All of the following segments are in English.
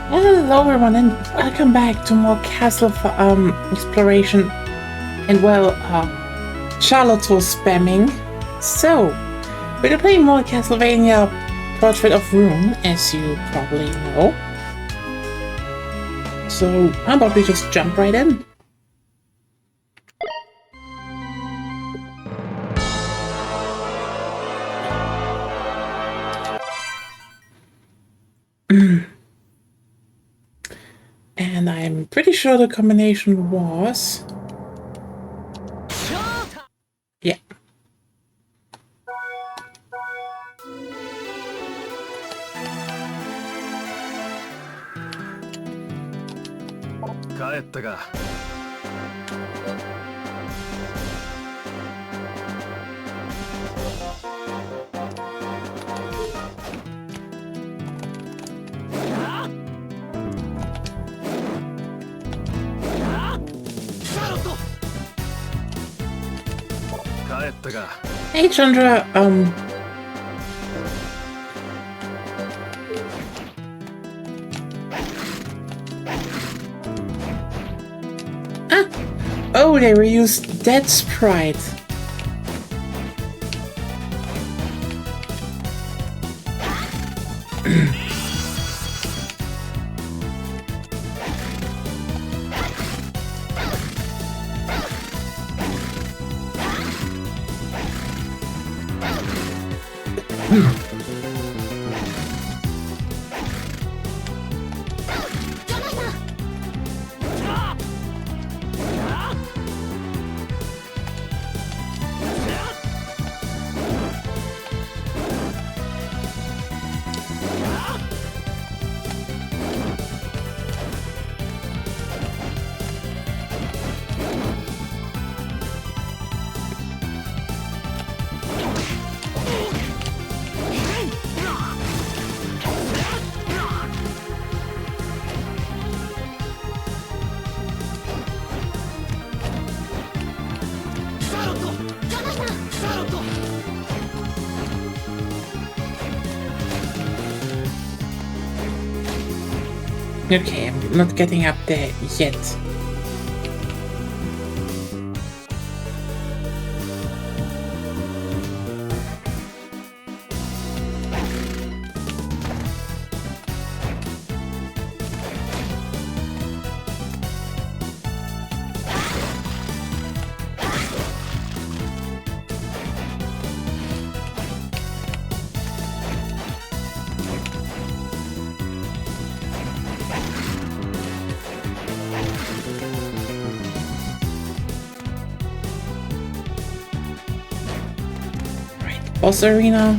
Hello everyone and welcome back to more castle exploration. And well, Charlotte was spamming. So, we're gonna play more Castlevania Portrait of Ruin, as you probably know. So, how about we just jump right in? And I'm pretty sure the combination was... yeah. Hey Chandra, oh, they reused that sprite. Okay, I'm not getting up there yet. Boss arena.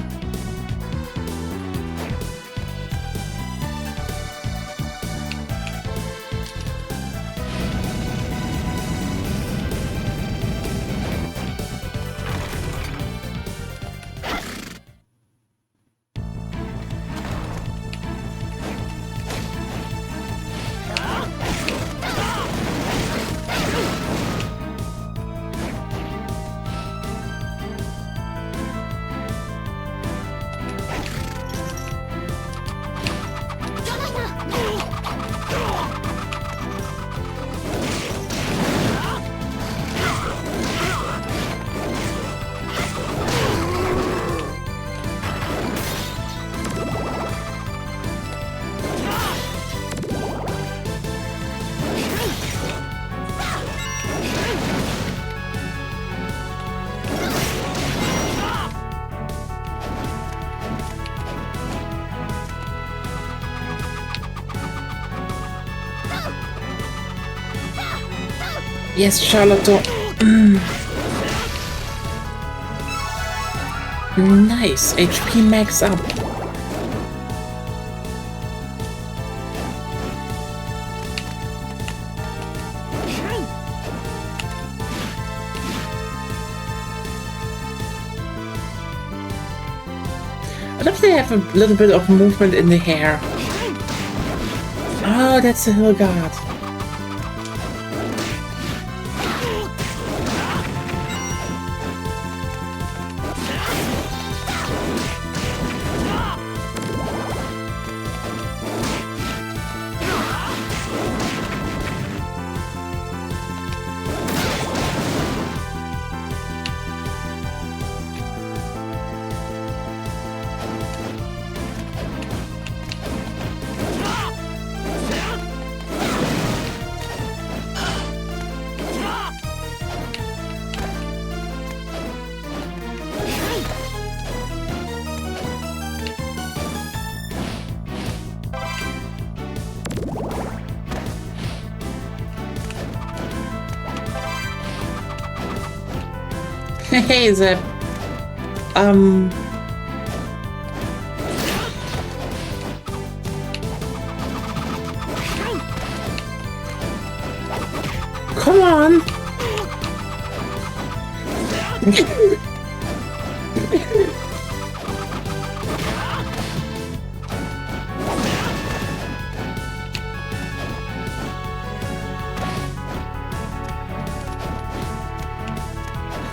Yes, Charlotte. Nice. HP max up. I love they have a little bit of movement in the hair. Oh, that's the hill guard. Hey, the come on.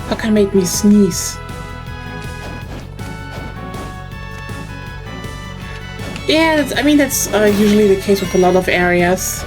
How can make me sneeze? Yeah, I mean, that's usually the case with a lot of areas.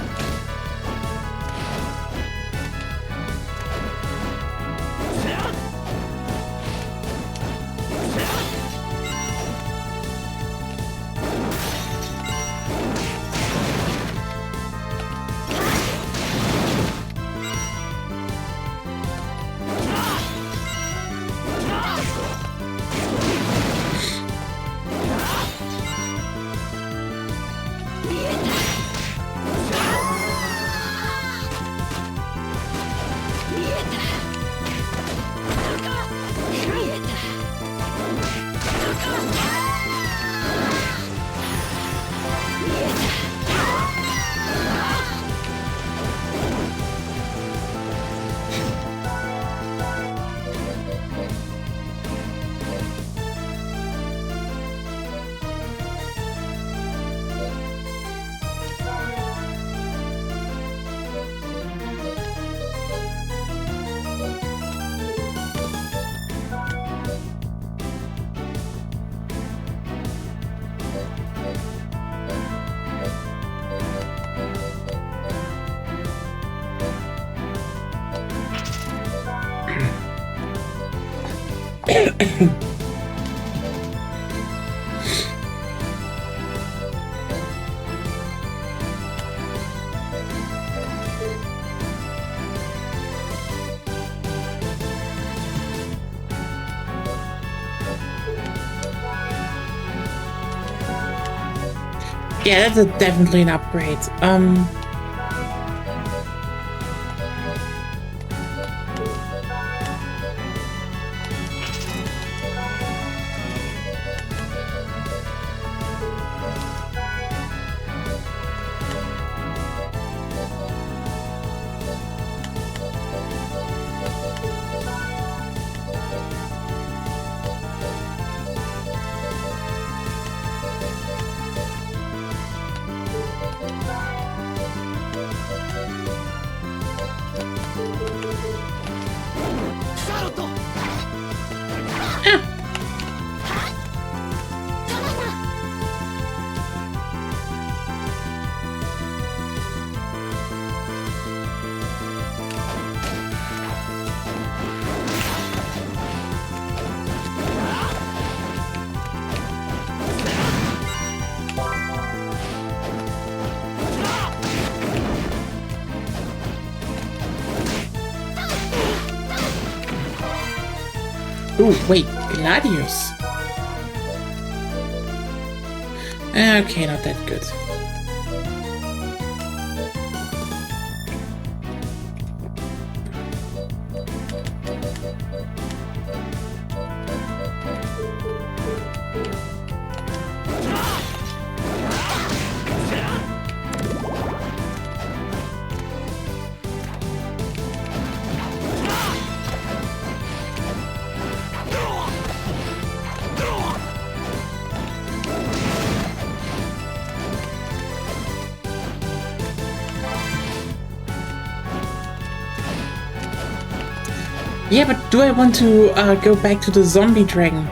Yeah, that's definitely an upgrade. Ooh, wait, Gladius. Okay, not that good. Yeah, but do I want to go back to the zombie dragon?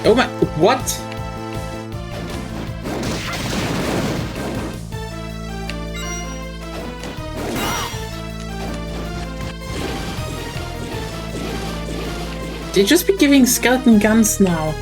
Oh my... What? They just be giving skeleton guns now.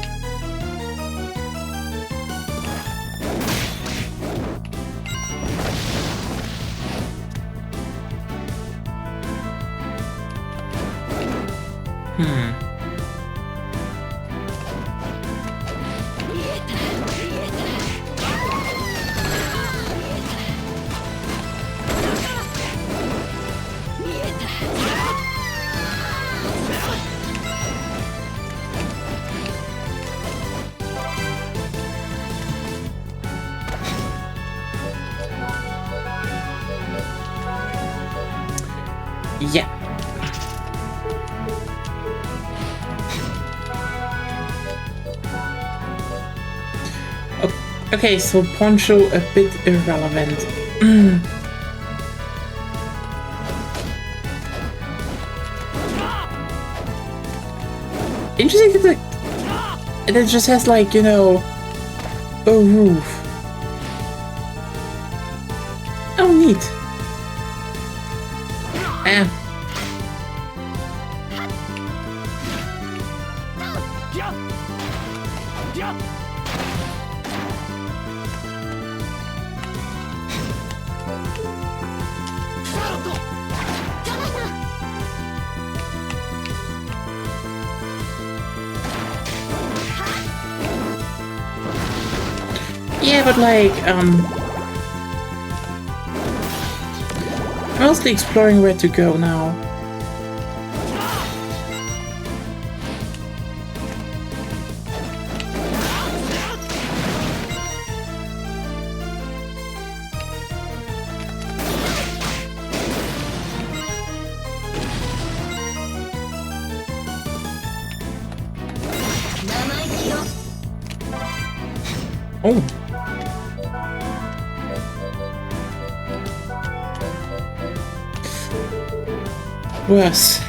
Yeah. Okay, so Poncho a bit irrelevant. Interesting that it just has like, you know, a roof. Oh, neat. Yeah, but like, mostly exploring where to go now. Oh. Worse.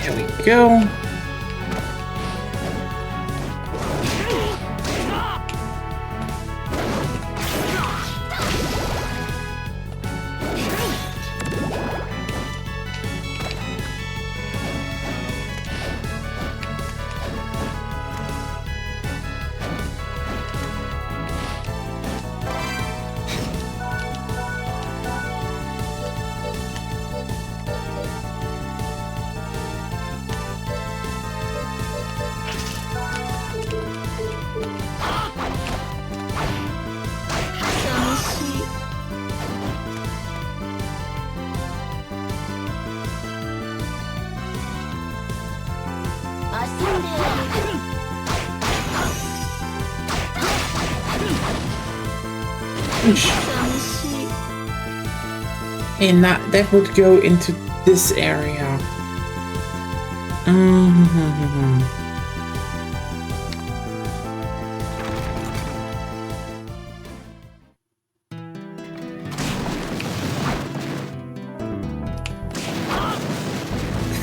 There we go. And that would go into this area.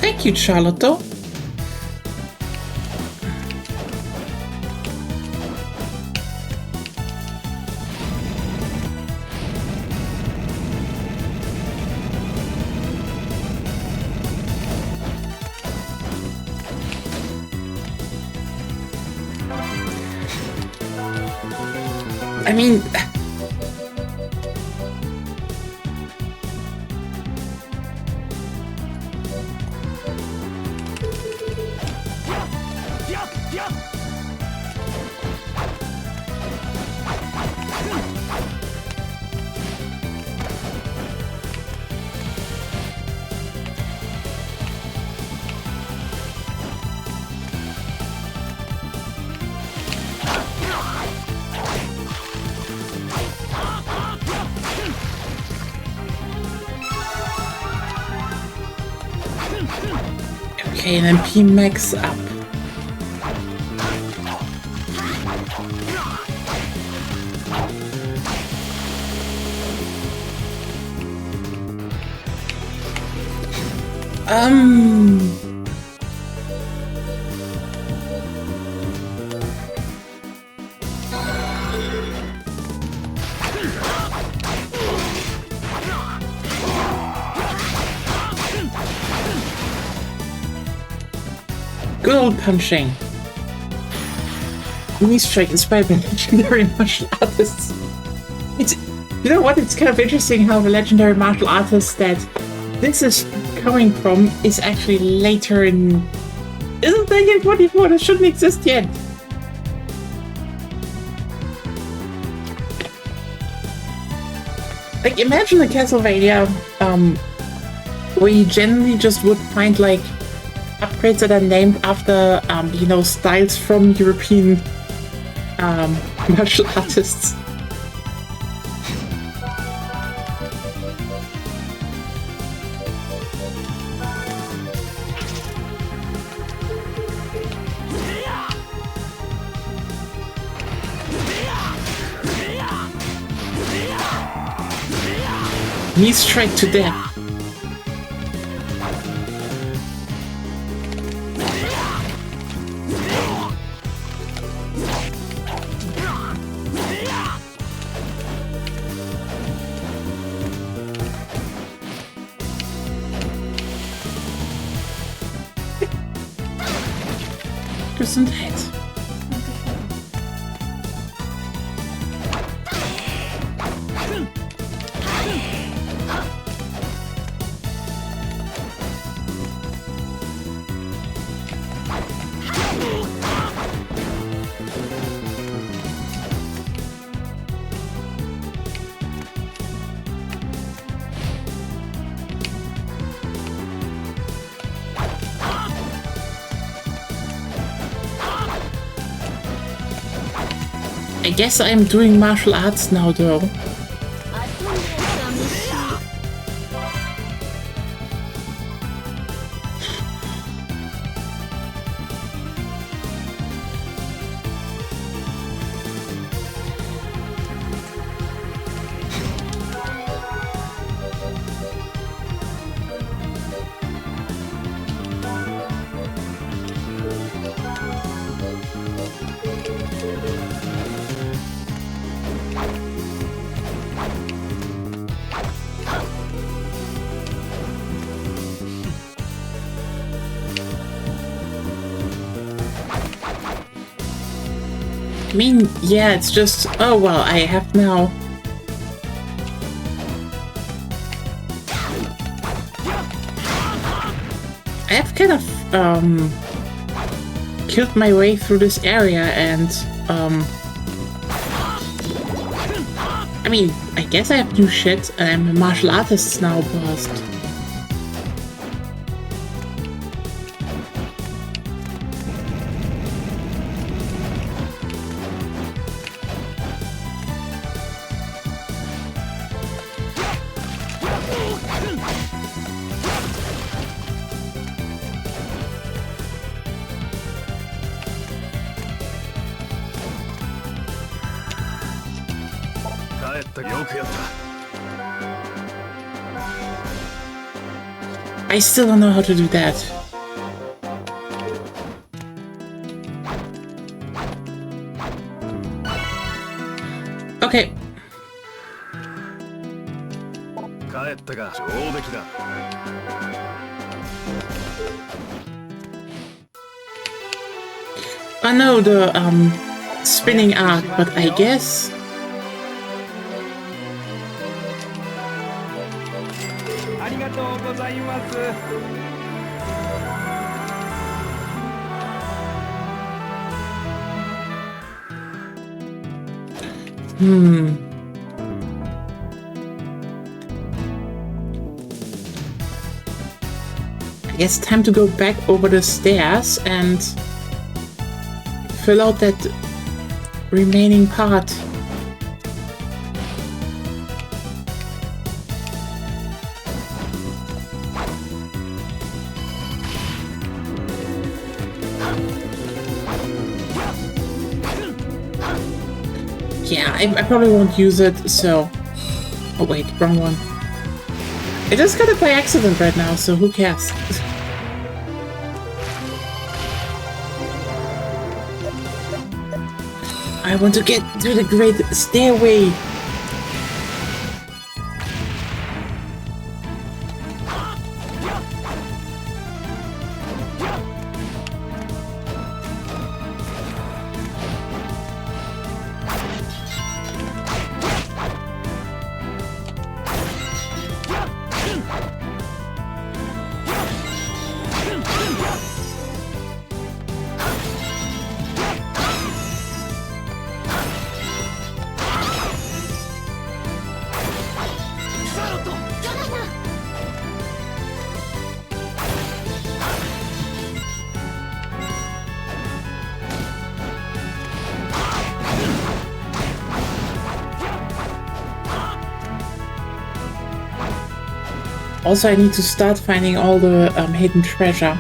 Thank you, Charlotte. I mean, Okay, and then P max up. Good old punching. Knee strike inspired by legendary martial artists. It's, you know what? It's kind of interesting how the legendary martial artist that this is coming from is actually later in. Isn't 1944? That shouldn't exist yet. Like, imagine a Castlevania where you generally just would find like upgrades that are named after you know, styles from European martial artists. Knee strike to death. Gesundheit. I guess I'm doing martial arts now, though. I mean, yeah, it's just, oh well, I have now. I have kind of, killed my way through this area and, I mean, I guess I have new shit and I'm a martial artist now, but... I still don't know how to do that. Okay. I know the spinning arc, but I guess I guess time to go back over the stairs and fill out that remaining part. Yeah, I probably won't use it, so... Oh wait, wrong one. I just got it by accident right now, so who cares? I want to get to the great stairway! Also, I need to start finding all the hidden treasure.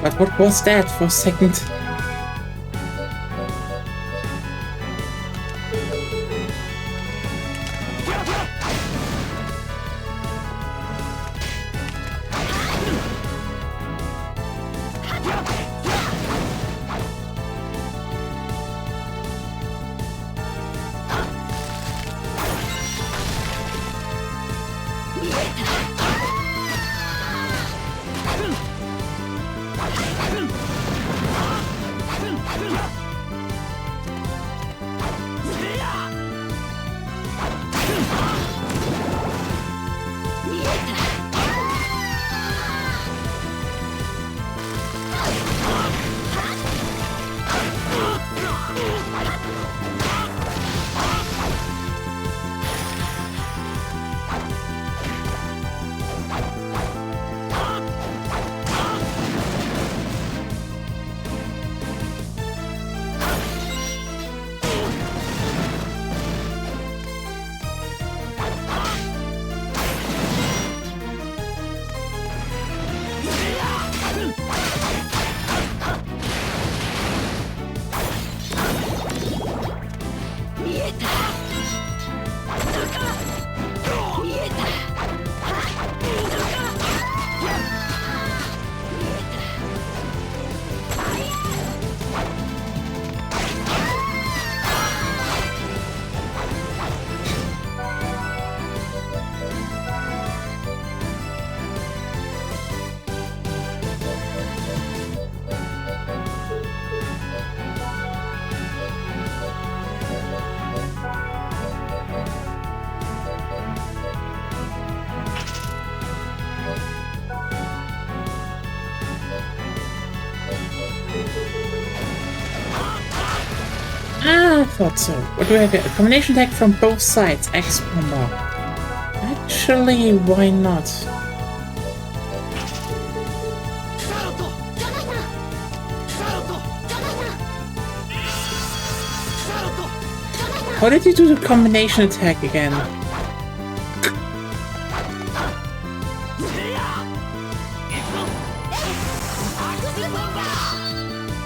But what was that for a second? I thought so. What do I get? A combination attack from both sides. X bomber. Actually, why not? How did you do the combination attack again?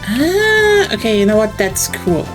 Ah, okay, you know what? That's cool.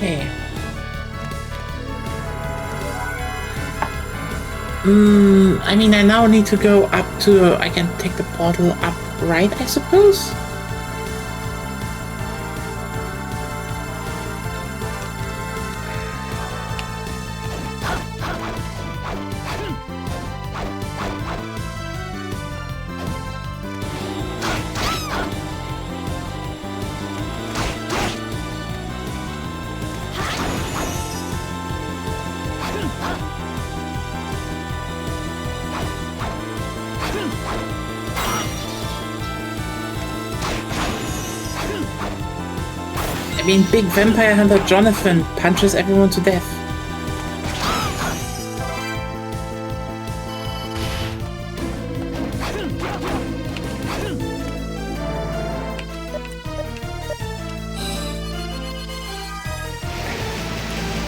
Okay. I mean, I now need to go up to... I can take the portal up right, I suppose? I mean, big vampire hunter Jonathan punches everyone to death.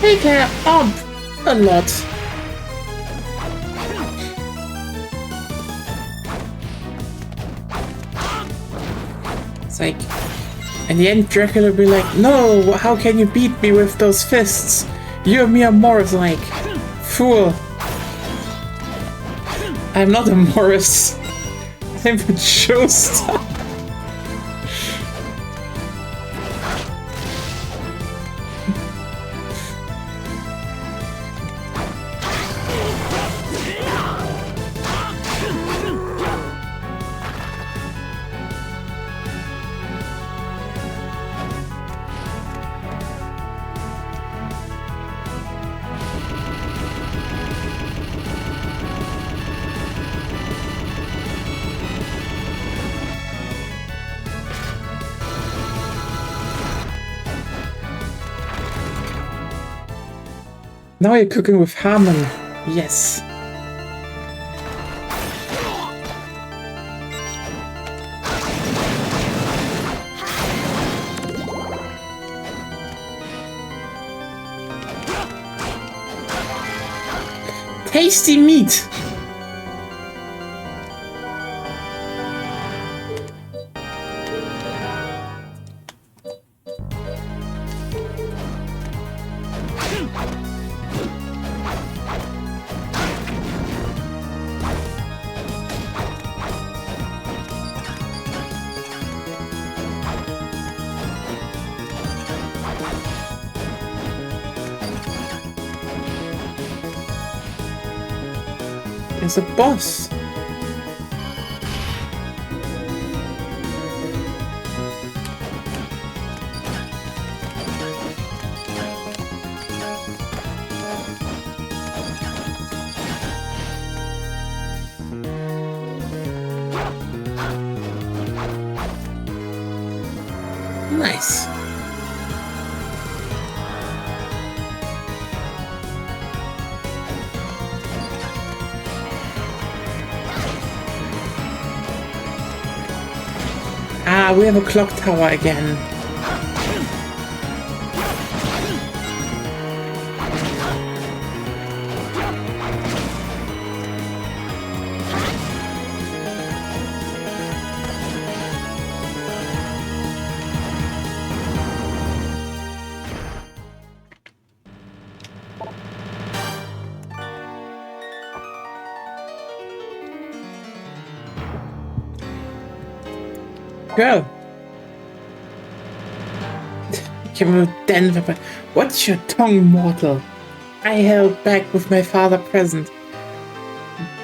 They care a lot. It's like, in the end, Dracula will be like, no, how can you beat me with those fists? You and me are Morris, like, fool. I'm not a Morris. I'm a Joestar. Now you're cooking with Harmon. Yes. Tasty meat. There's a boss. Ah, we have a clock tower again. Girl. Denver, what's your tongue, mortal? I held back with my father present,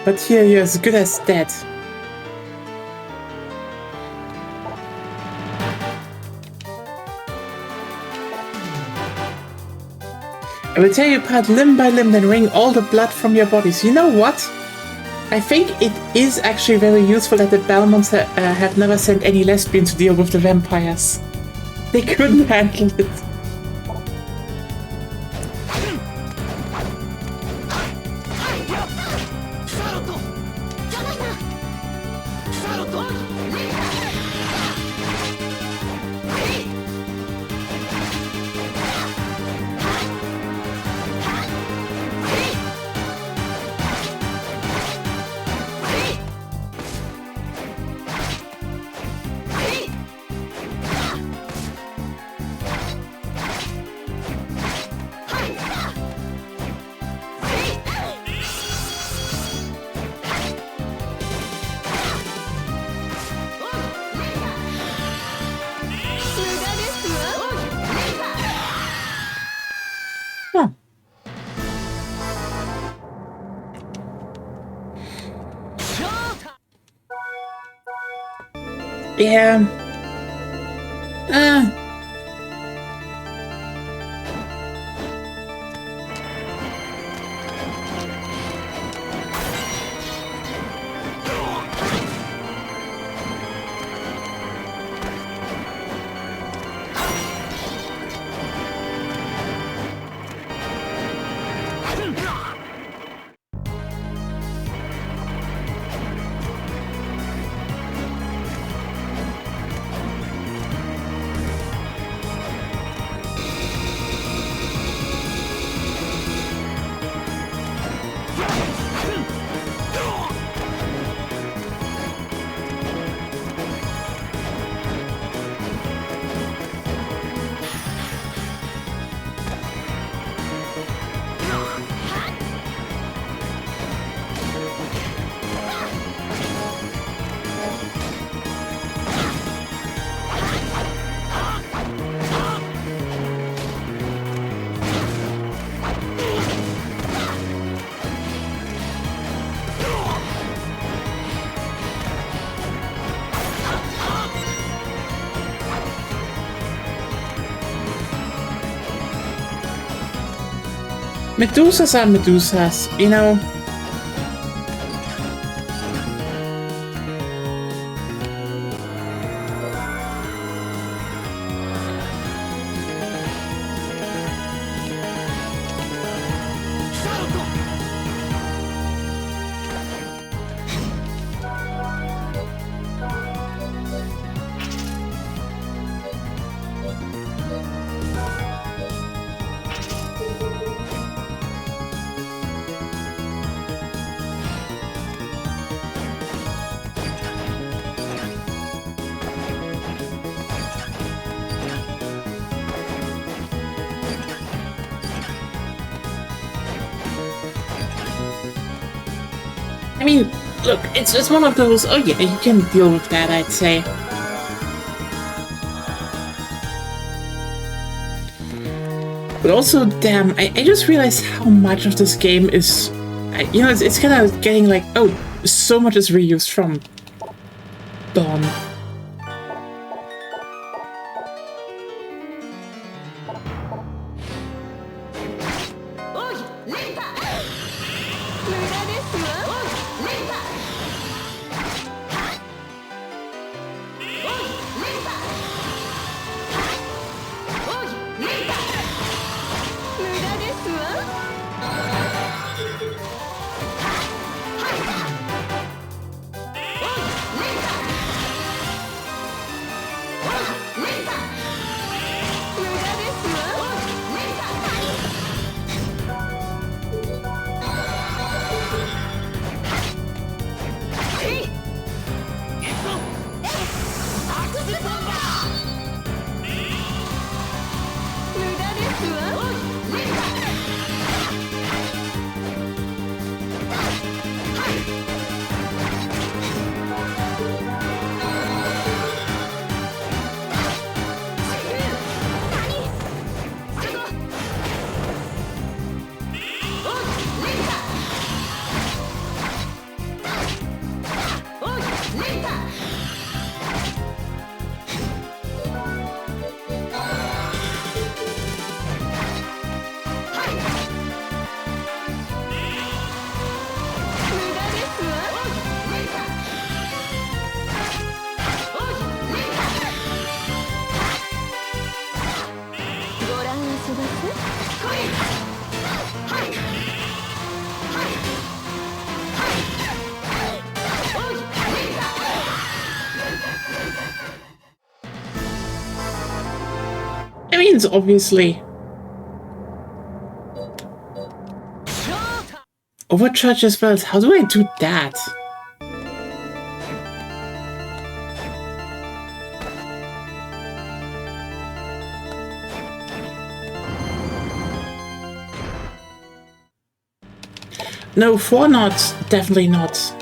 but here you're as good as dead. I will tear you apart limb by limb, then wring all the blood from your bodies. You know what? I think it is actually very useful that the Belmonts have never sent any lesbians to deal with the vampires. They couldn't handle it. Yeah. Medusas are Medusas, you know. I mean, look, it's one of those, oh yeah, you can deal with that, I'd say. But also, damn, I just realized how much of this game is, you know, it's kind of getting like, oh, so much is reused from Dawn. minions, obviously. Overcharge as well. How do I do that? No, 4 not. Definitely not.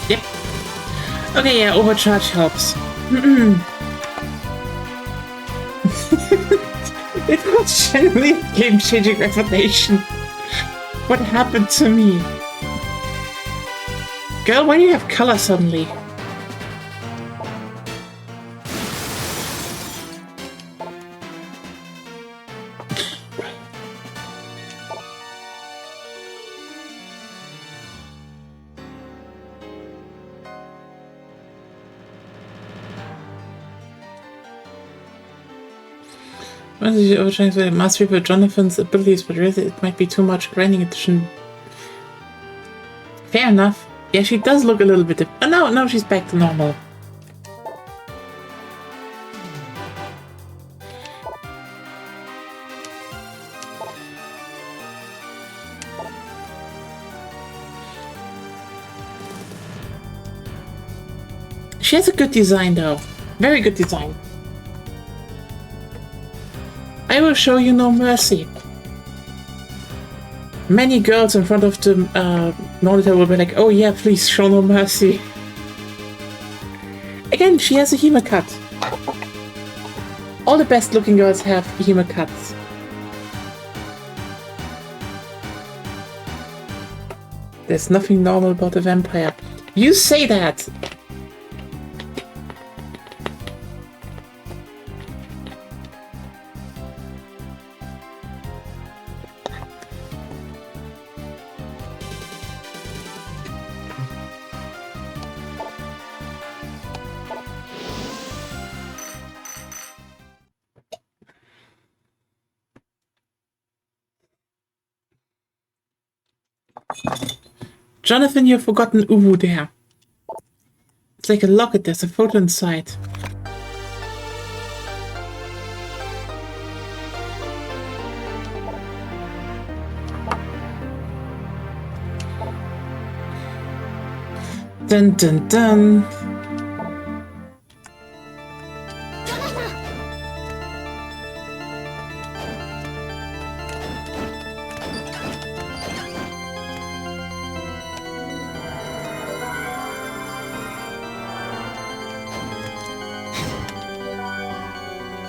Yep. Okay, yeah, overcharge helps. It was genuinely a game-changing revelation. What happened to me? Girl, why do you have color suddenly? It must reveal Jonathan's abilities, but really it might be too much grinding addition. Fair enough. Yeah, she does look a little bit oh, no, she's back to normal. She has a good design though. Very good design. I will show you no mercy. Many girls in front of the monitor will be like, oh yeah, please show no mercy. Again, she has a hema cut. All the best looking girls have hema cuts. There's nothing normal about a vampire. You say that! Jonathan, you've forgotten Uwu there. It's like a locket, there's a photo inside. Dun dun dun.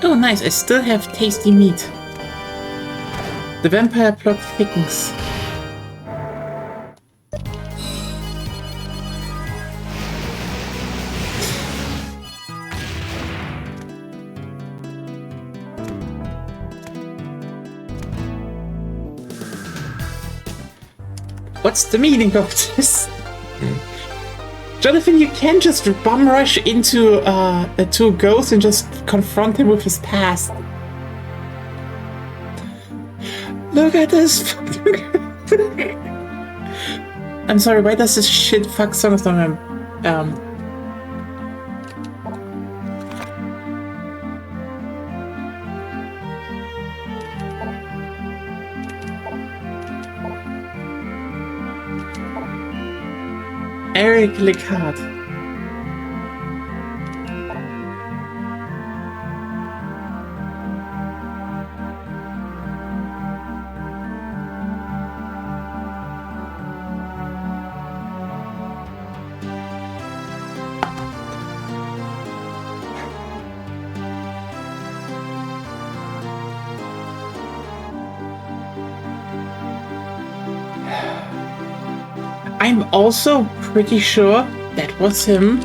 Oh nice, I still have tasty meat. The vampire plot thickens. What's the meaning of this? Jonathan, you can't just bum rush into to a ghost and just confront him with his past. Look at this. I'm sorry, why does this shit fuck song of Eric Lecard. I'm also pretty sure that was him.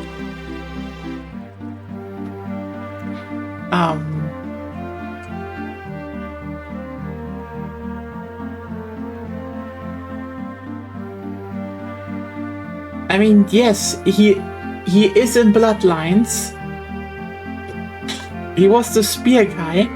I mean, yes, he is in Bloodlines. He was the spear guy.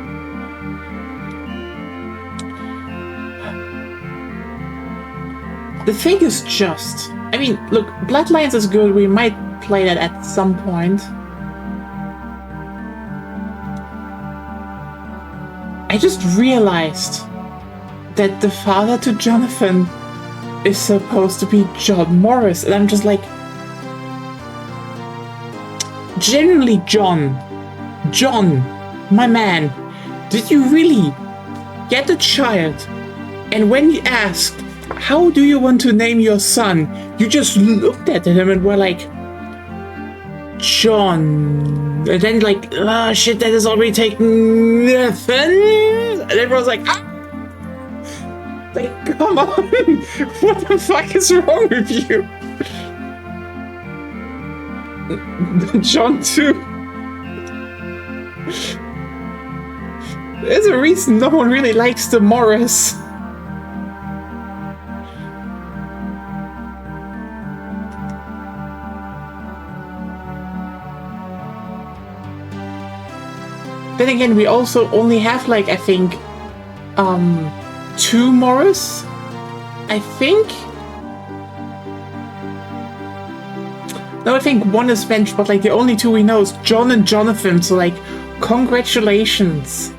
The thing is just, I mean, look, Bloodlines is good. We might play that at some point. I just realized that the father to Jonathan is supposed to be John Morris, and I'm just like, genuinely, John, my man, did you really get a child? And when he asked, how do you want to name your son? You just looked at him and were like, John. And then like, oh shit, that is already taken. And everyone's like, ah! Like, come on. What the fuck is wrong with you? John too. There's a reason no one really likes the Morris. Then again, we also only have, like, I think, 2 Morris? I think? No, I think 1 is benched, but, like, the only 2 we know is John and Jonathan, so, like, congratulations.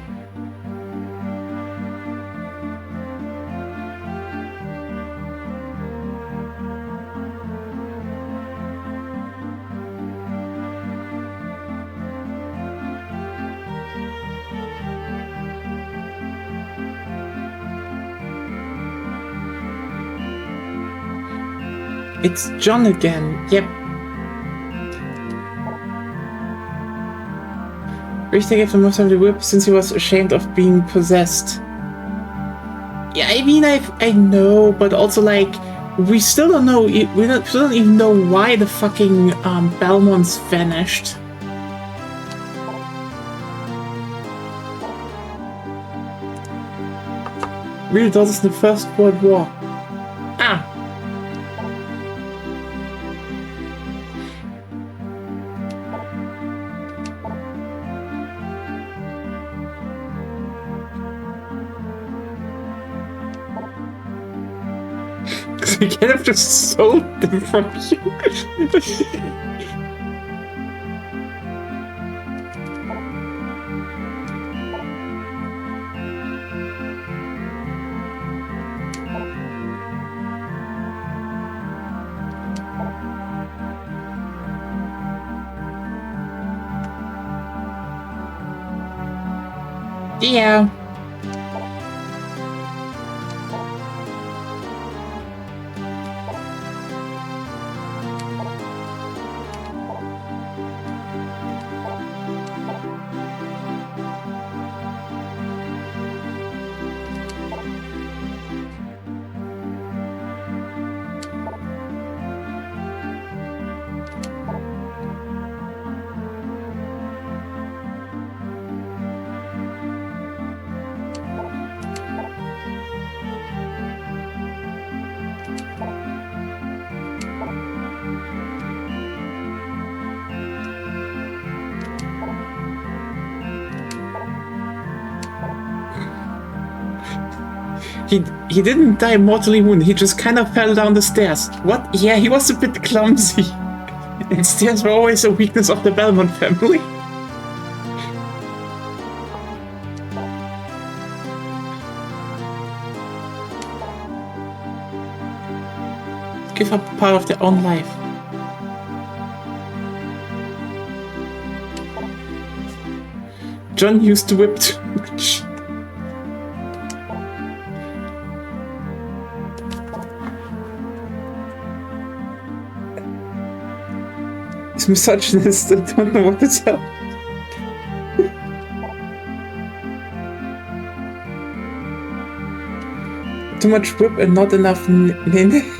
It's John again. Yep. Richter gave the most of the whip since he was ashamed of being possessed. Yeah, I mean, I know, but also, like, we still don't know. Still don't even know why the fucking Belmonts vanished. Real daughters in the First World War. Ah. We could have just sold them from you. Yeah. He didn't die mortally wounded, he just kind of fell down the stairs. What? Yeah, he was a bit clumsy. And stairs were always a weakness of the Belmont family. Give up part of their own life. John used the whip too much. He's misogynist, I don't know what to tell. Too much whip and not enough nin.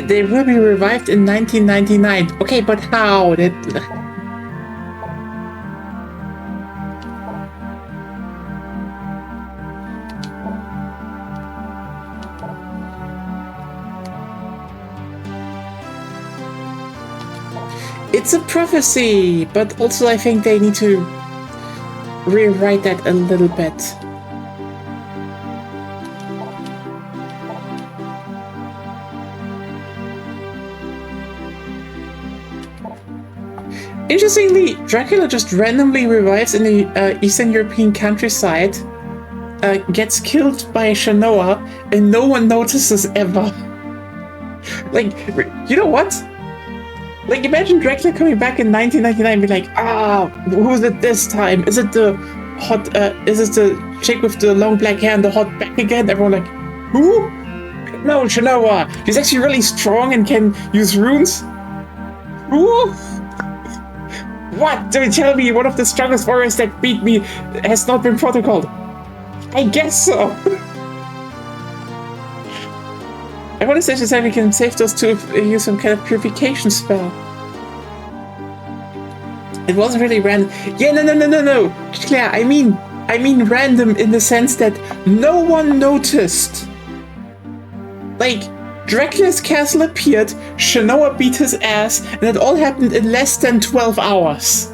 They will be revived in 1999. Okay, but how? It's a prophecy, but also I think they need to rewrite that a little bit. Interestingly, Dracula just randomly revives in the Eastern European countryside, gets killed by Shanoa, and no one notices ever. Like, you know what? Like, imagine Dracula coming back in 1999 and be like, who is it this time? Is it the hot, is it the chick with the long black hair and the hot back again? Everyone like, who? No, Shanoa. She's actually really strong and can use runes. Who? What? Don't tell me one of the strongest warriors that beat me has not been protocoled. I guess so. I want to say that we can save those two if we use some kind of purification spell. It wasn't really random. Yeah, no. Claire, I mean random in the sense that no one noticed. Like, Dracula's castle appeared, Shanoa beat his ass, and it all happened in less than 12 hours.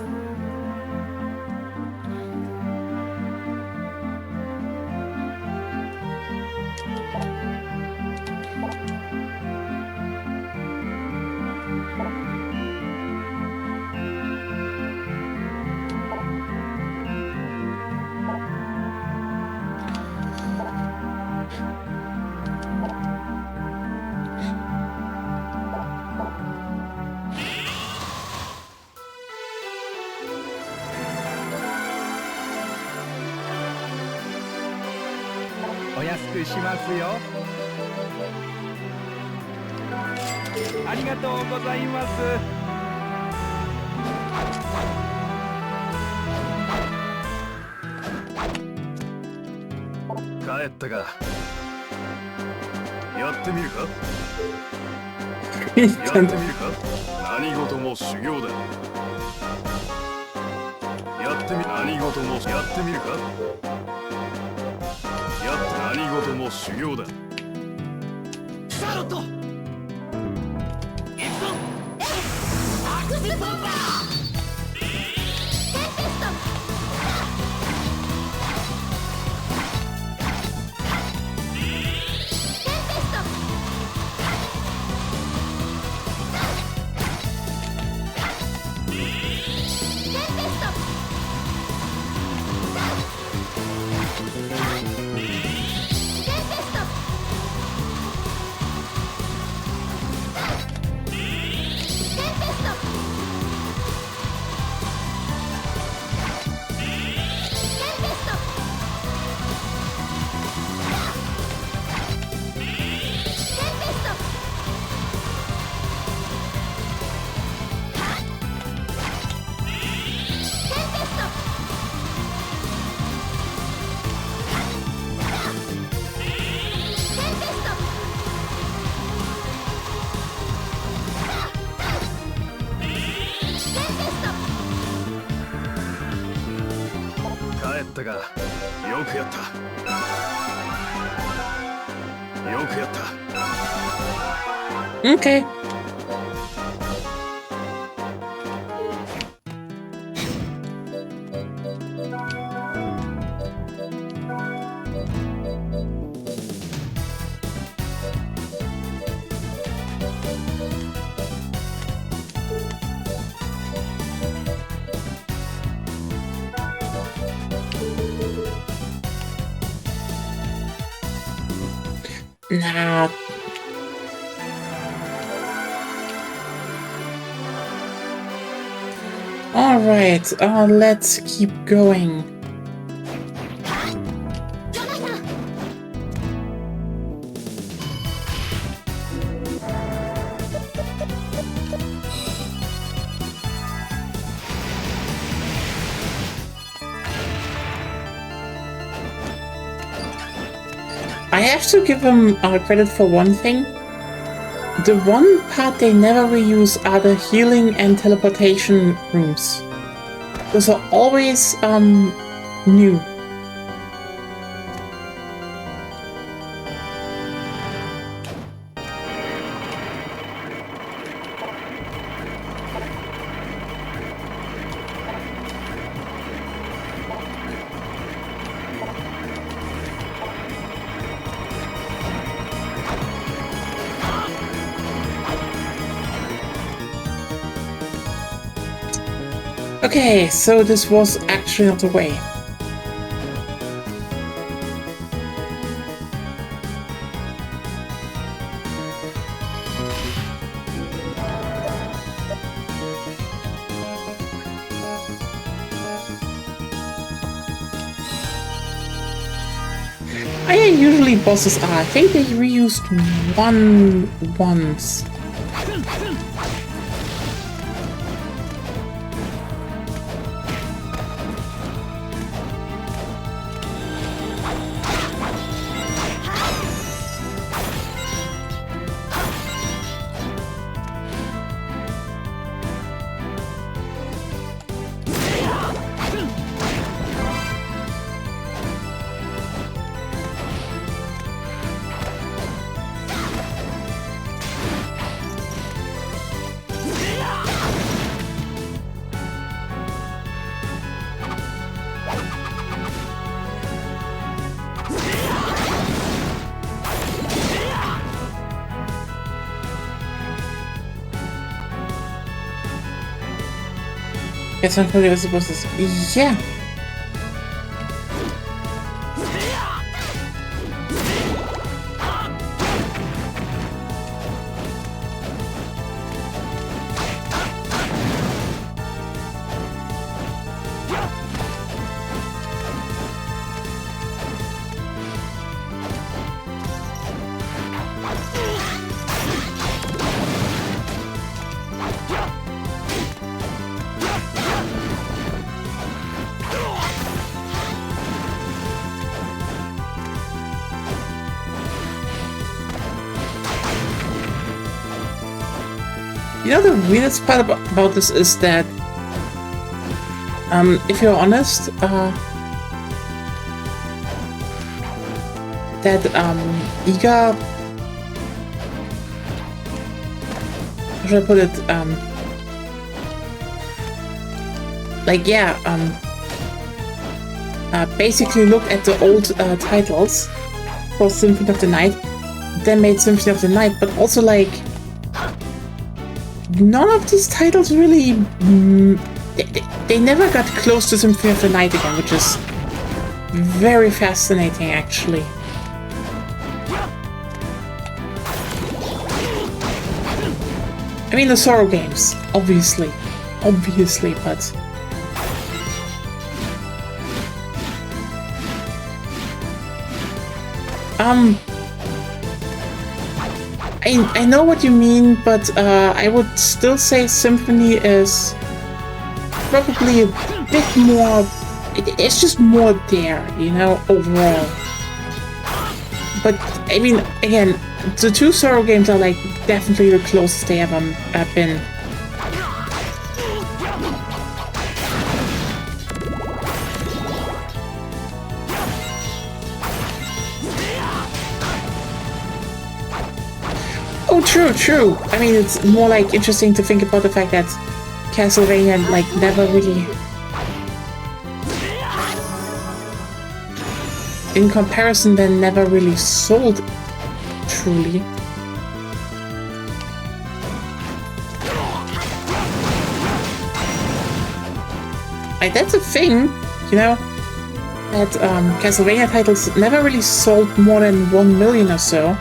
ったが、よくやった。よくやった。Okay. Nah. Alright, let's keep going. I have to give them credit for one thing. The one part they never reuse are the healing and teleportation rooms. Those are always new. Okay, so this was actually not the way. I usually bosses are. I think they reused one once. It's not really supposed to. Yeah. You know, the weirdest part about this is that, if you're honest, that, Iga, how should I put it, like, yeah, basically look at the old, titles for Symphony of the Night, then made Symphony of the Night, but also, like, none of these titles really... they never got close to Symphony of the Night again, which is very fascinating, actually. I mean, the Sorrow games, obviously. Obviously, but... I know what you mean, but I would still say Symphony is probably a bit more... It's just more there, you know, overall. But, I mean, again, the two Sorrow games are, like, definitely the closest they ever been. Oh, true, true. I mean, it's more like interesting to think about the fact that Castlevania like never really, in comparison, then never really sold truly. Like, that's a thing, you know, that Castlevania titles never really sold more than 1 million or so.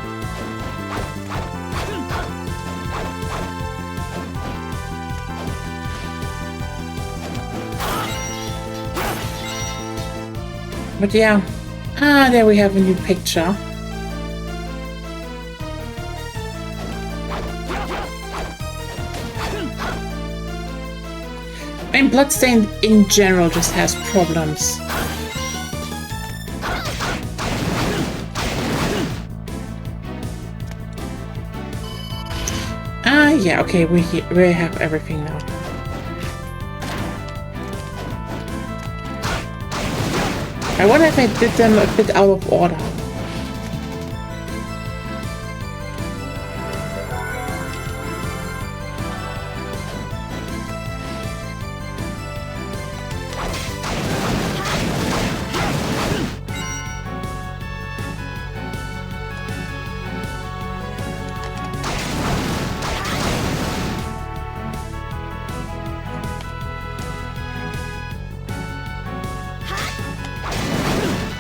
But yeah, there we have a new picture. I mean, Bloodstained in general just has problems. Yeah, okay, we have everything now. I wonder if I did them a bit out of order.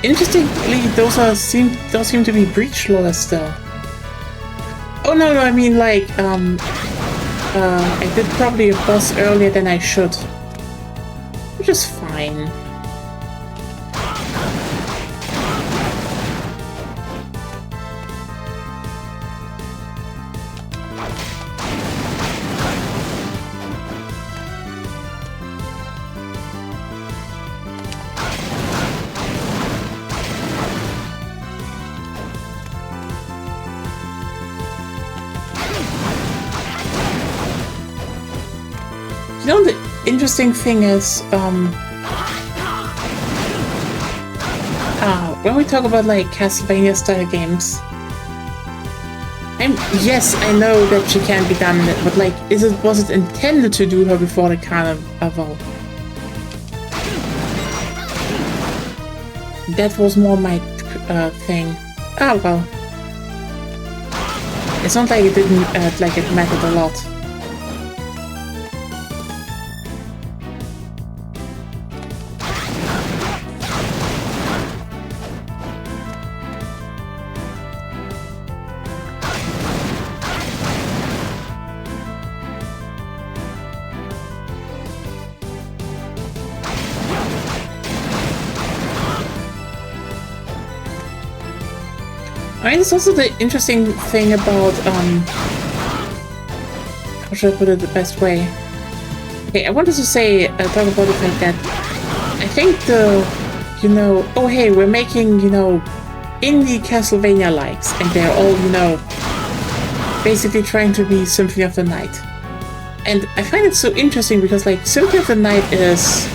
Interestingly, those seem to be breach laws still. Oh no, I mean like I did probably a boss earlier than I should, which is fine. You know, the interesting thing is, when we talk about like Castlevania style games, yes, I know that she can be done, but like, was it intended to do her before the carnival? That was more my thing. Oh well, it's not like it didn't like it mattered a lot. I mean, it's also the interesting thing about, how should I put it the best way? Okay, I wanted to say, talk about the fact that I think you know, oh hey, we're making, you know, indie Castlevania likes, and they're all, you know, basically trying to be Symphony of the Night. And I find it so interesting because, like, Symphony of the Night is,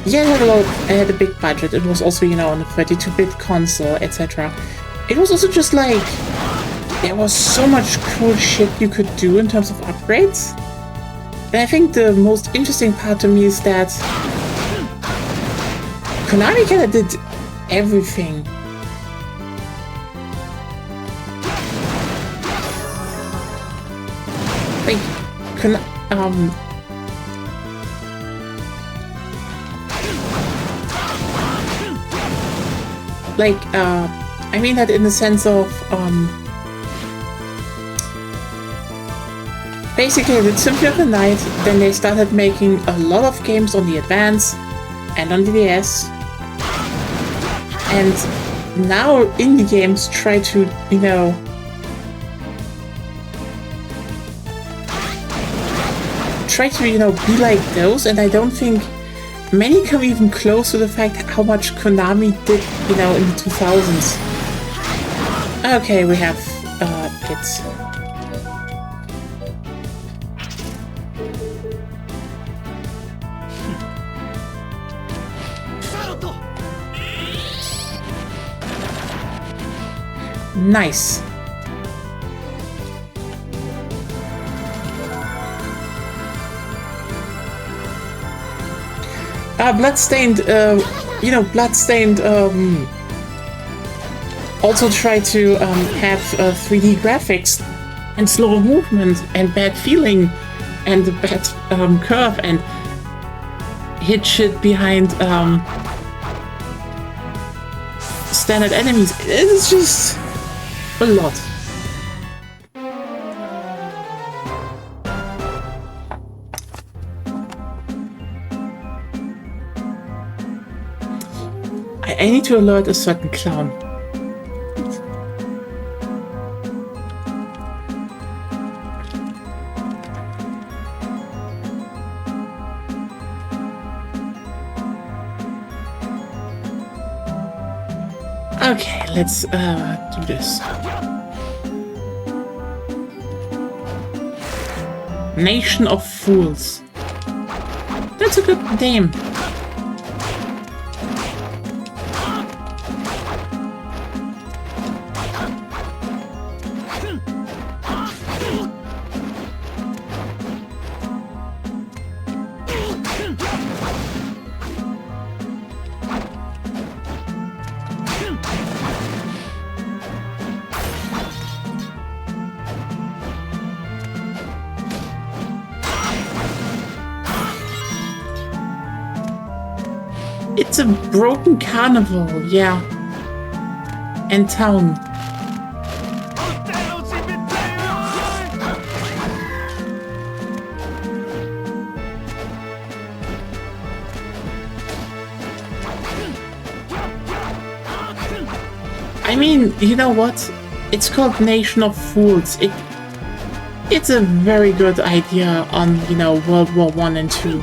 yeah, it had a big budget. It was also, you know, on a 32-bit console, etc. It was also just like, there was so much cool shit you could do in terms of upgrades. And I think the most interesting part to me is that Konami kinda did everything. Like, I mean that in the sense of, basically with Symphony of the Night, then they started making a lot of games on the Advance and on the DS. And now indie games try to, you know, be like those, and I don't think many come even close to the fact how much Konami did, you know, in the 2000s. Okay, we have kids. Nice. Bloodstained, Bloodstained, also try to have 3D graphics and slower movement and bad feeling and a bad curve and hit shit behind standard enemies. It's just a lot. I need to alert a certain clown. Okay, let's do this. Nation of Fools. That's a good name. It's a broken carnival, yeah. And town. I mean, you know what? It's called Nation of Fools. It's a very good idea on, World War I and II.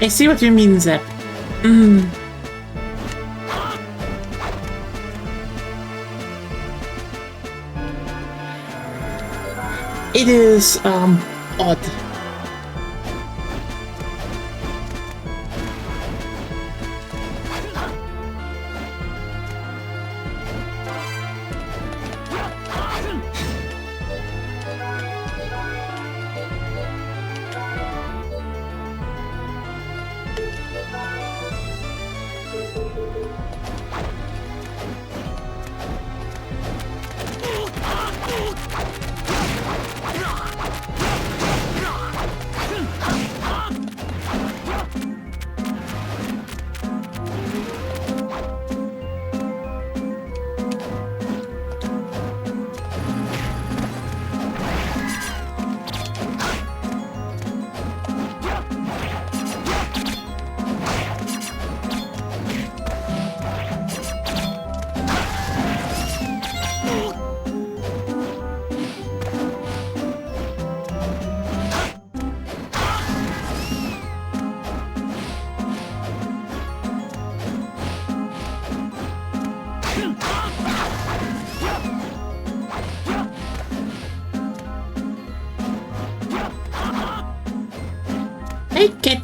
I see what you mean, Zep. It is, odd.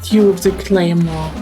hit you with the claymore.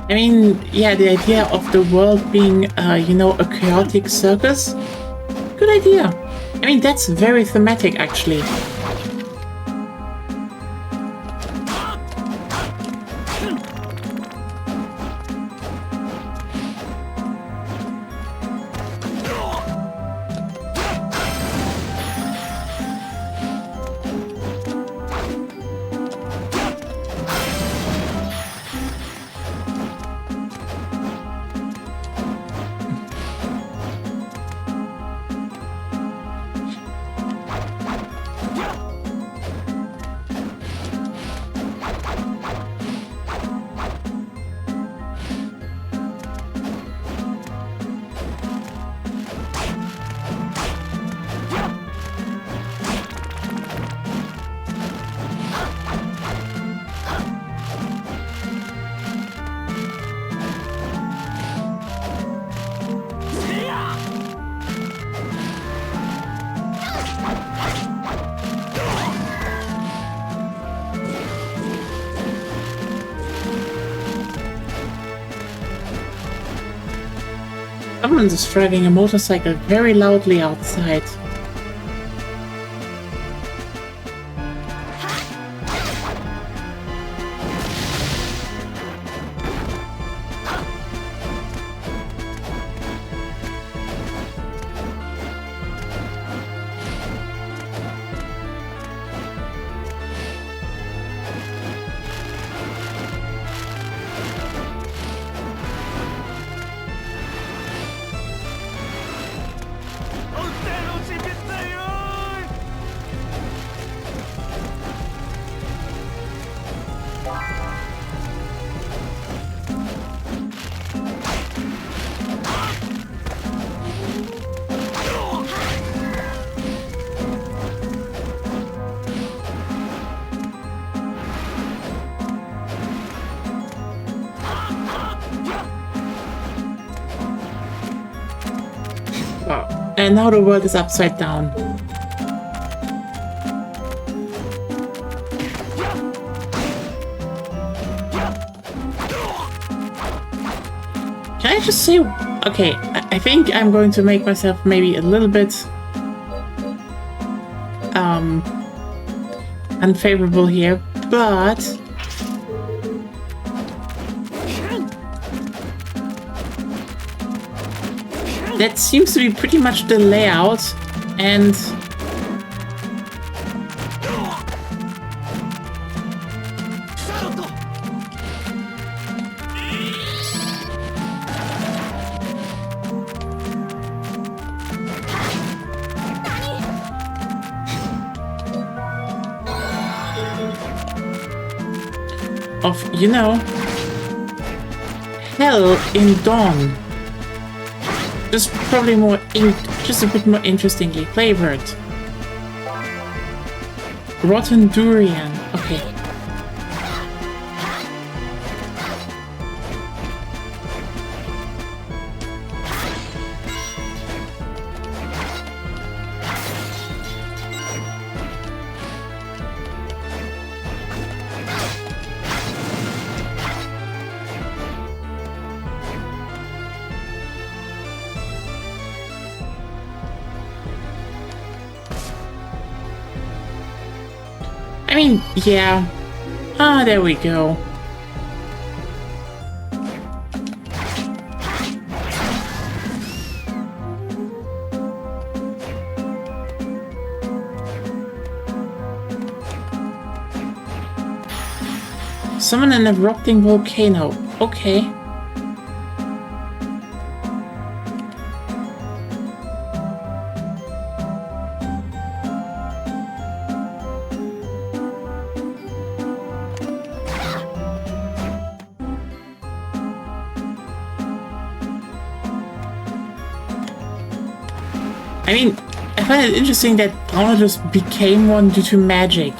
I mean, yeah, the idea of the world being, you know, a chaotic circus? Good idea. I mean, that's very thematic, actually. Someone is driving a motorcycle very loudly outside. Oh, and now the world is upside down. Can I just say, okay, I think I'm going to make myself maybe a little bit unfavorable here, but that seems to be pretty much the layout, and of, you know, Hell in Dawn. Just probably more, just a bit more interestingly flavored. Rotten Durian. Okay. I mean, yeah. Ah, there we go. Summon an erupting volcano. Okay. I mean, I find it interesting that Brauner just became one due to magic.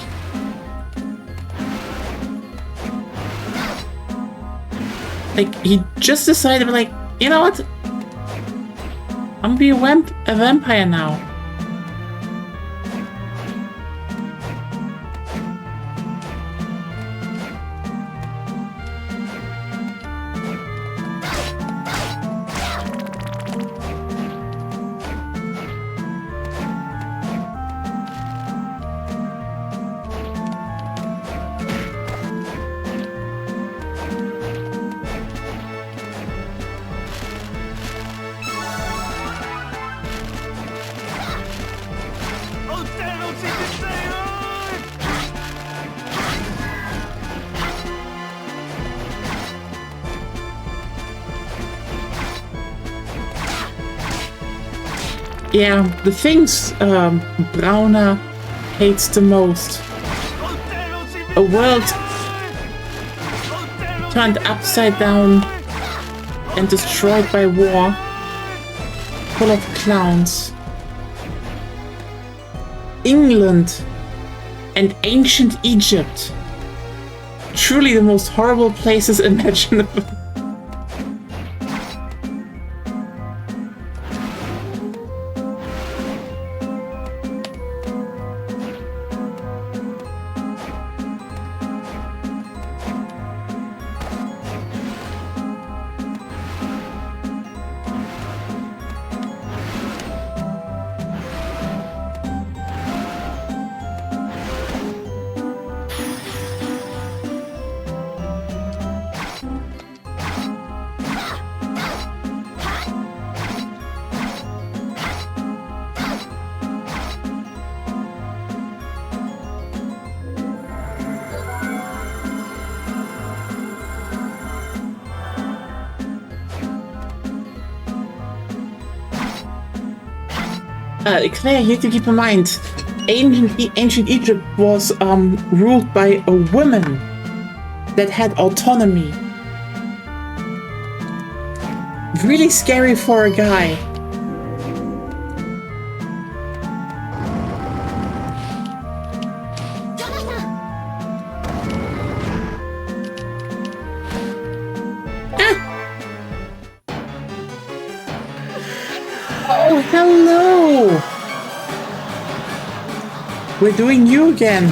Like, he just decided, like, you know what? I'm gonna be a vampire now. Yeah, the things Brauner hates the most. A world turned upside down and destroyed by war, full of clowns. England and ancient Egypt. Truly the most horrible places imaginable. Claire, you need to keep in mind, ancient Egypt was ruled by a woman that had autonomy. Really scary for a guy. Oh, hello! We're doing you again.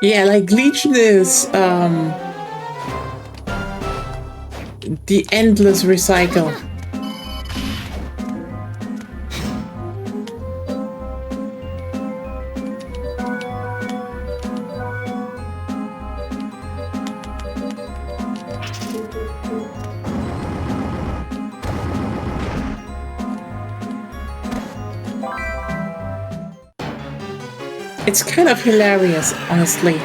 Yeah, like Legion is the endless recycle. It's kind of hilarious, honestly.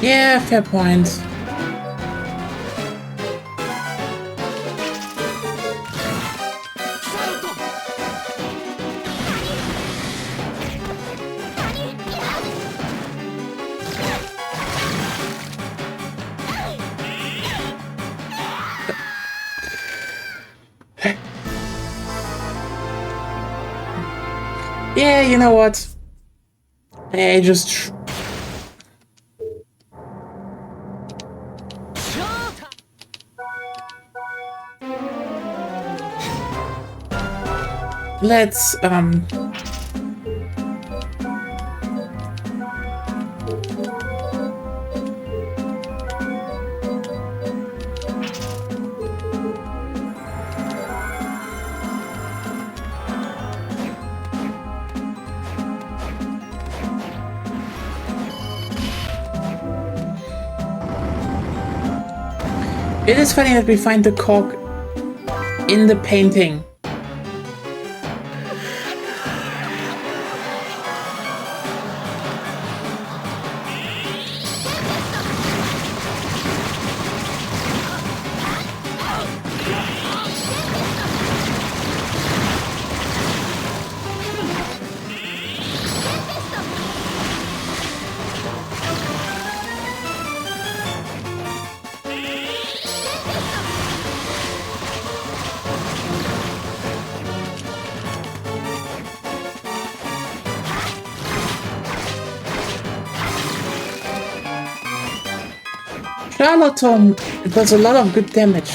Yeah, fair point. Yeah, you know what? I just... Let's, It is funny that we find the cork in the painting. Charlatan does a lot of good damage.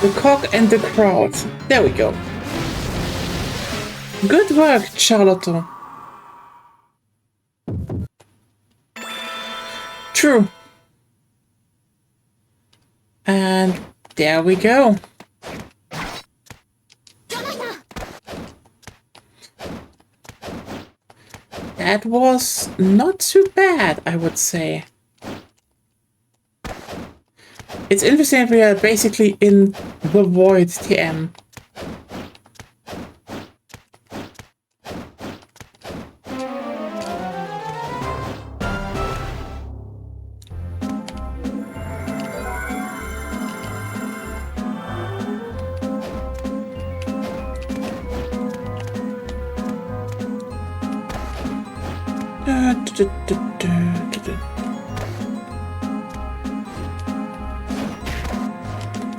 The cock and the crowd. There we go. Good work, Charlotte. True. And there we go. That was not too bad, I would say. It's interesting that we are basically in the void TM.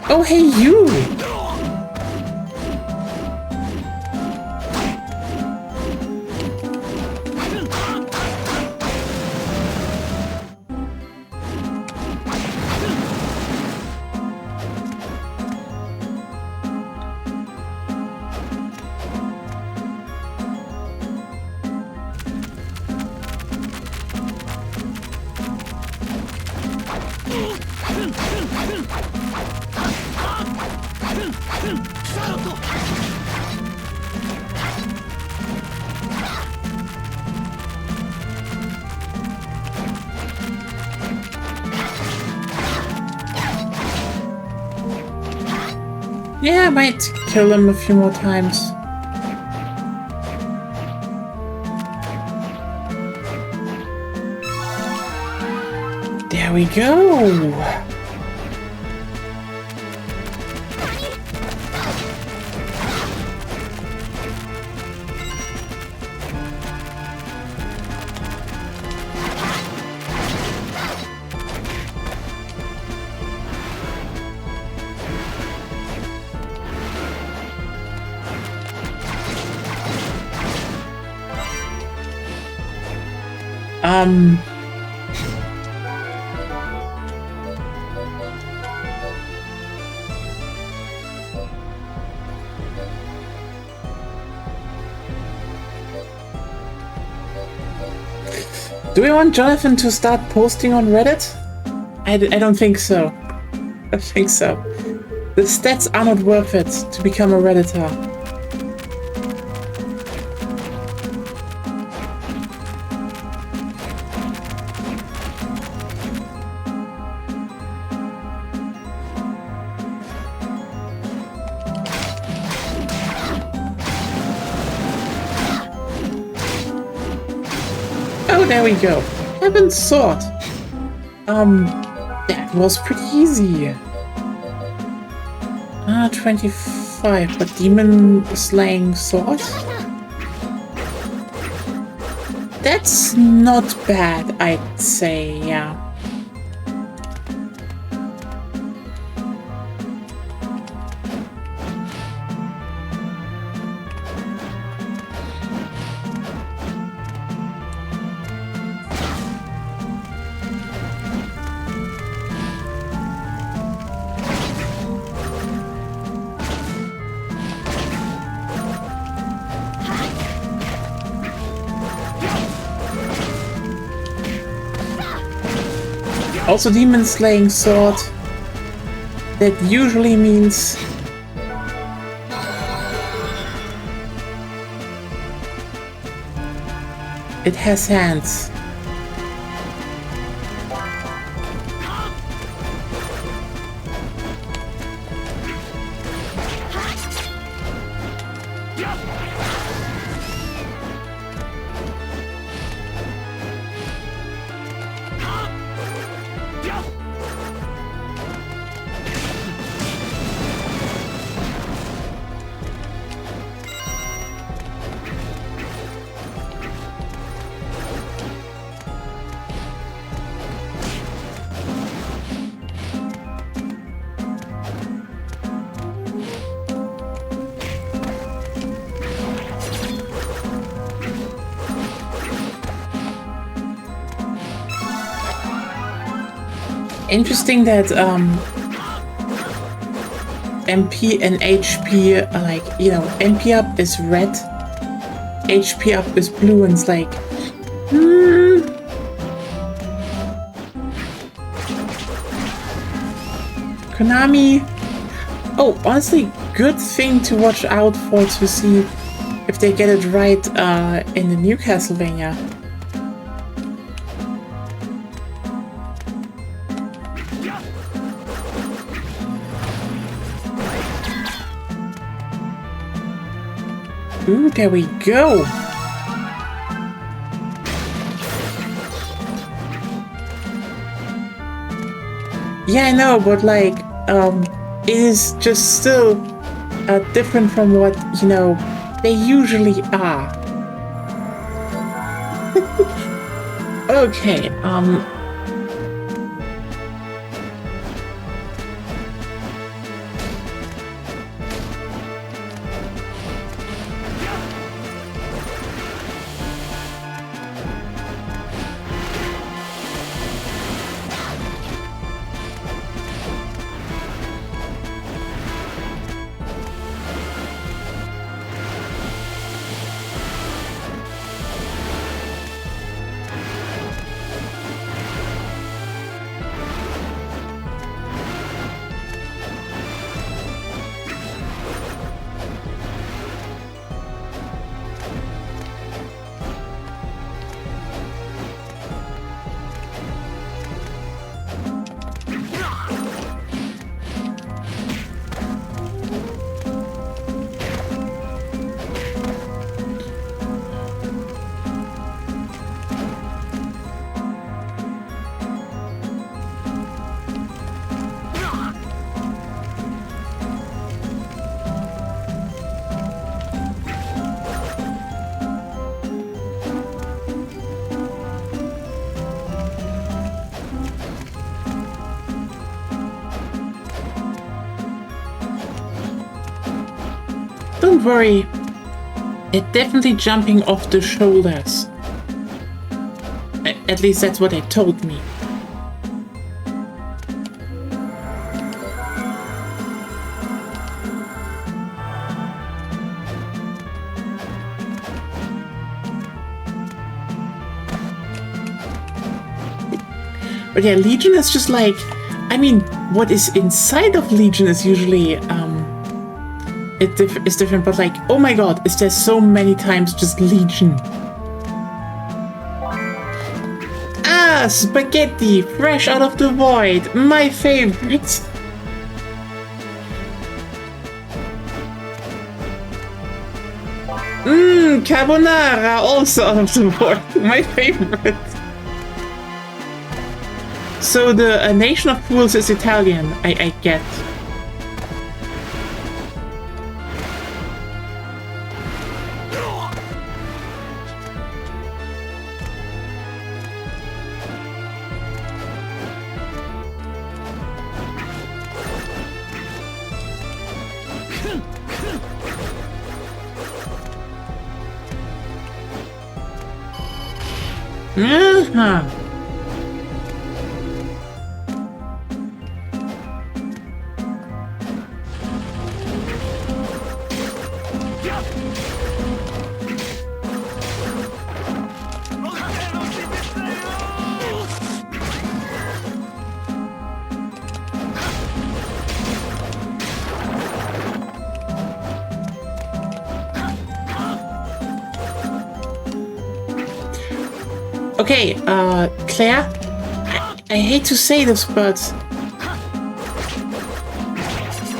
Oh, hey, you! Yeah, I might kill him a few more times. There we go. Do we want Jonathan to start posting on Reddit? I don't think so. I don't think so. The stats are not worth it to become a Redditor. Oh, there we go. Heaven's Sword. That was pretty easy. 25, but Demon Slaying Sword? That's not bad, I'd say, yeah. Also, Demon Slaying Sword, that usually means it has hands. Interesting that MP and HP are like, you know, MP up is red, HP up is blue, and it's like, Konami. Oh, honestly, good thing to watch out for to see if they get it right in the new Castlevania. Ooh, there we go. Yeah, I know, but like, it is just still different from what, you know, they usually are. Okay, worry. They're definitely jumping off the shoulders. At least that's what they told me. But yeah, Legion is just like, I mean, what is inside of Legion is usually it's different, but like, oh my god, is there so many times just Legion? Ah, spaghetti, fresh out of the void, my favorite. Carbonara, also out of the void, my favorite. So the Nation of Fools is Italian, I get. Okay, Claire, I hate to say this, but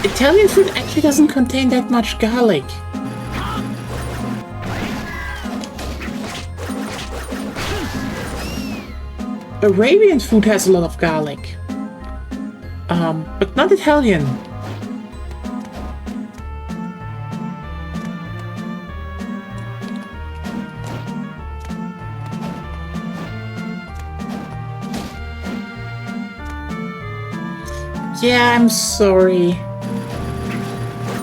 Italian food actually doesn't contain that much garlic. Arabian food has a lot of garlic, but not Italian. Yeah, I'm sorry.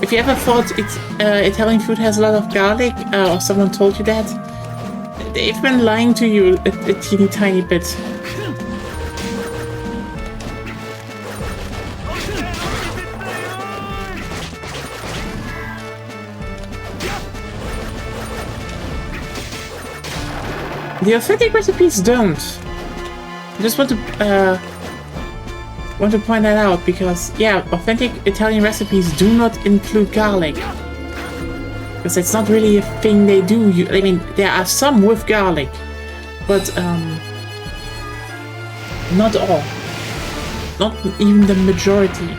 If you ever thought Italian food has a lot of garlic, or someone told you that, they've been lying to you a teeny tiny bit. The authentic recipes don't. I just want to point that out because, yeah, authentic Italian recipes do not include garlic. Because it's not really a thing they do. I mean, there are some with garlic, but not all. Not even the majority.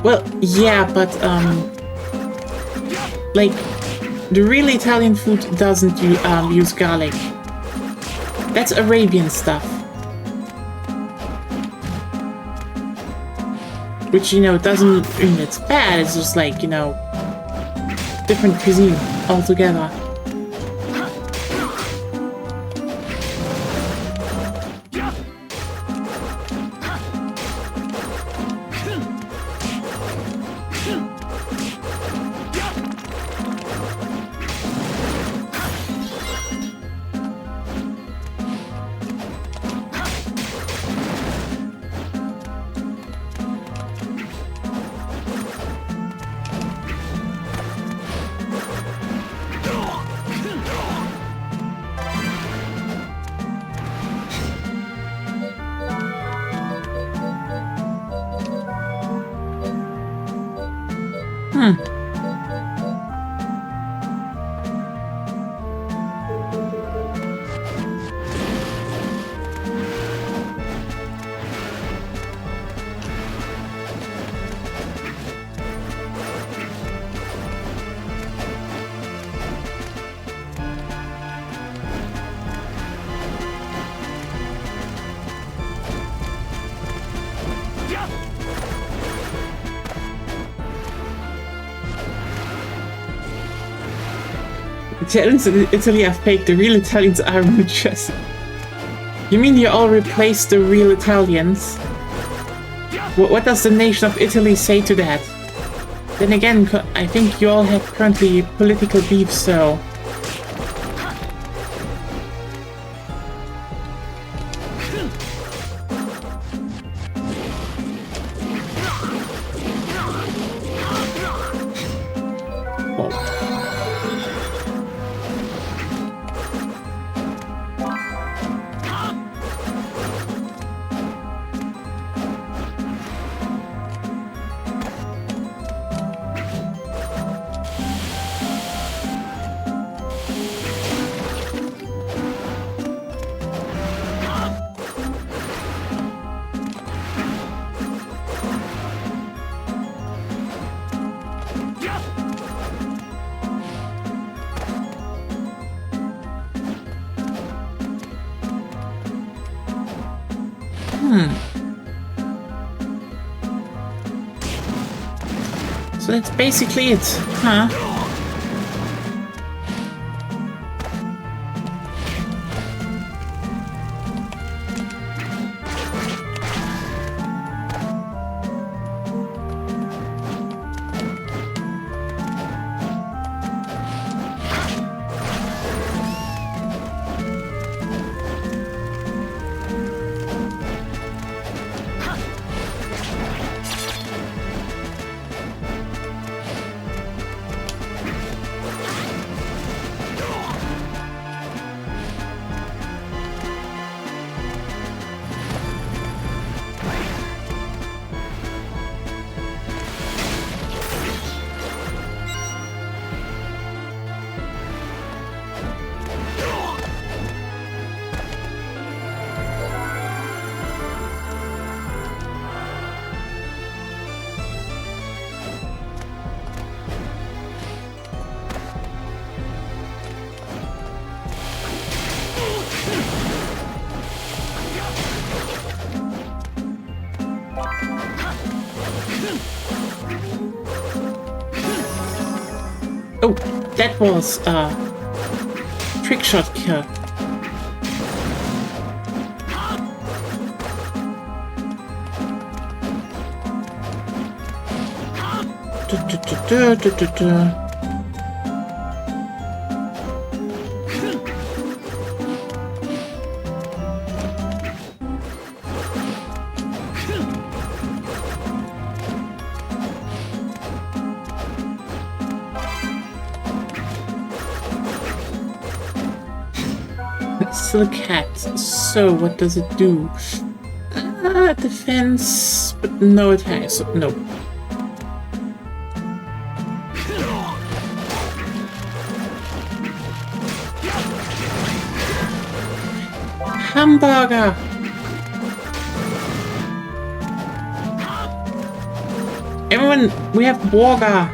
Well, yeah, but, like, the real Italian food doesn't use garlic. That's Arabian stuff. Which, you know, doesn't mean it's bad, it's just like, you know, different cuisine altogether. Italians in Italy are fake. The real Italians are muchos. You mean you all replaced the real Italians? What does the nation of Italy say to that? Then again, I think you all have currently political beef, so... So that's basically it, huh? Oh, that was a trick shot kill. Still a cat. So what does it do? Defense, but no attack. So no. Hamburger. Everyone, we have burger.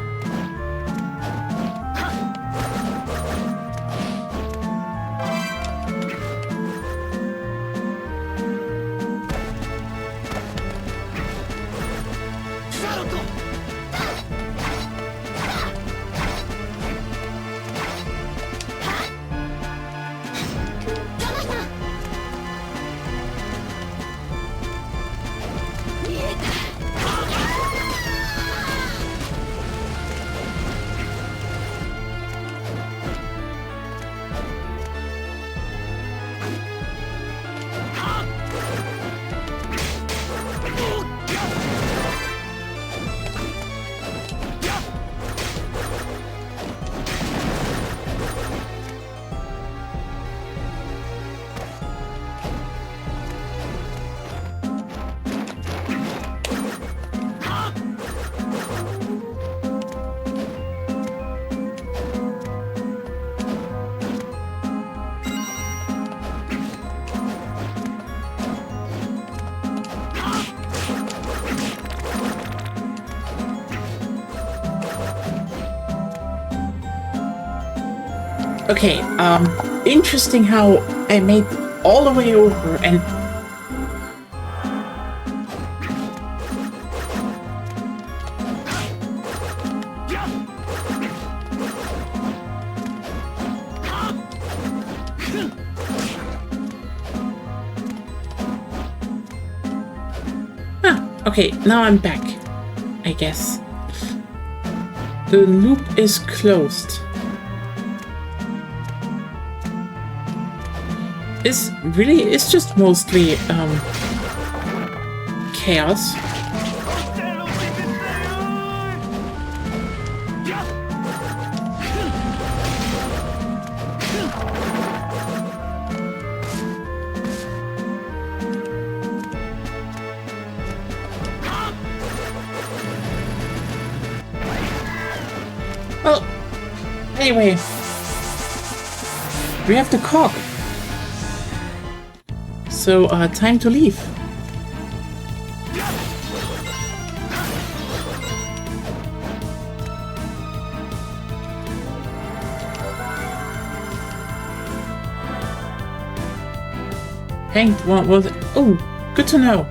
Okay, interesting how I made all the way over and... Okay, now I'm back, I guess. The loop is closed. It's just mostly chaos. Well, anyway, we have the cock. So, time to leave. Hank was... Oh, good to know.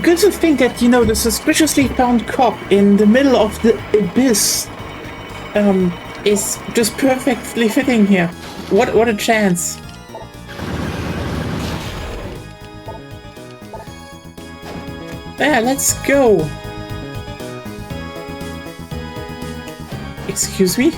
Good to think that, you know, the suspiciously found cop in the middle of the abyss is just perfectly fitting here. What a chance. Yeah, let's go. Excuse me?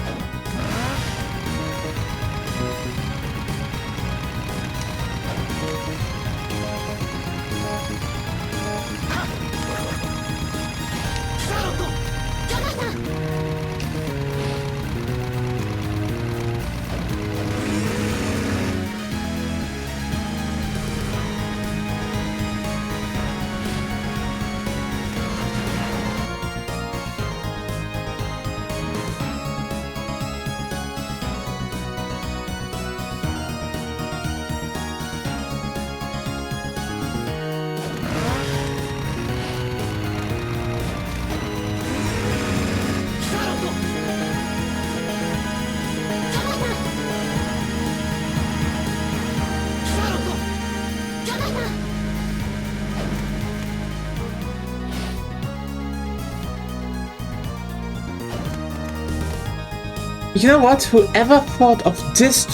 You know what? Whoever thought of this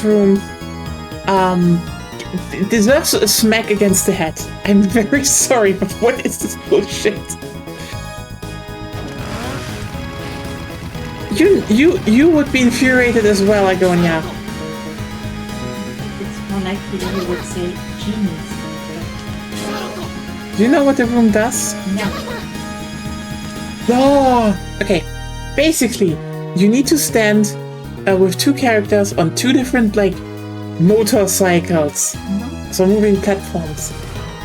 room deserves a smack against the head. I'm very sorry, but what is this bullshit? You would be infuriated as well, Agonia. It's more likely you would say genius. Do you know what the room does? No. Oh, okay. Basically, you need to stand with two characters on two different, like, motorcycles. So moving platforms.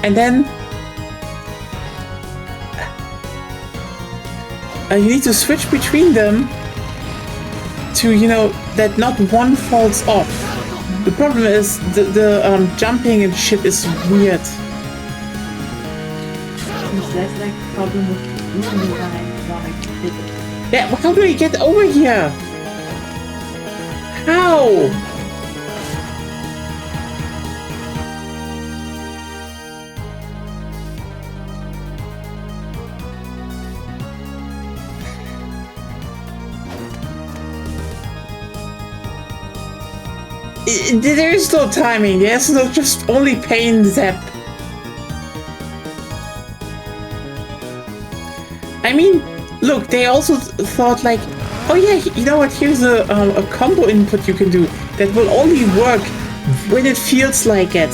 And then you need to switch between them to, you know, that not one falls off. The problem is the jumping and shit is weird. That's like a problem with moving when I want to did it. Yeah, how do I get over here? How? There is no timing, there's no just only pain zap. I mean, look, they also thought like, oh yeah, you know what, here's a combo input you can do that will only work when it feels like it.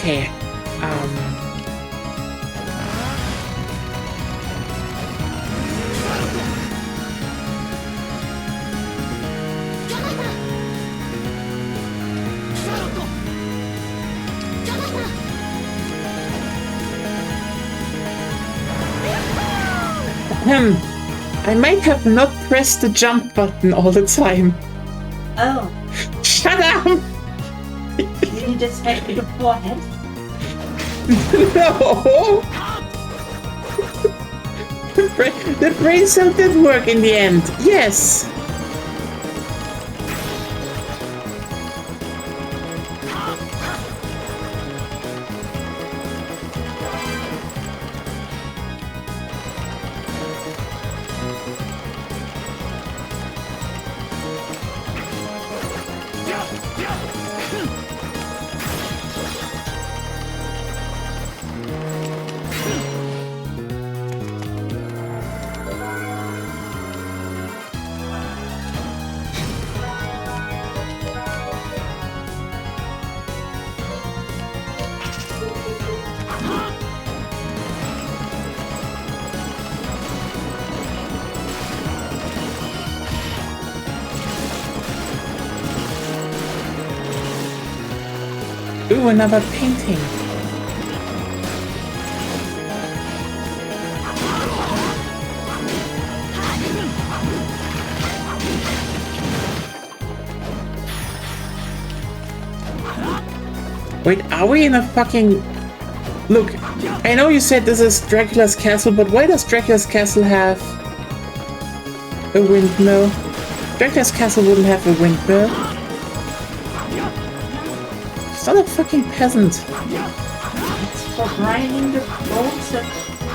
Okay. I might have not pressed the jump button all the time. Oh, Shut up! did you just hit your forehead? No! The brain cell did work in the end. Yes! Ooh, another painting. Wait, are we in a fucking... Look, I know you said this is Dracula's castle, but why does Dracula's castle have a windmill? Dracula's castle wouldn't have a windmill. It's not a fucking peasant. It's for grinding the bones of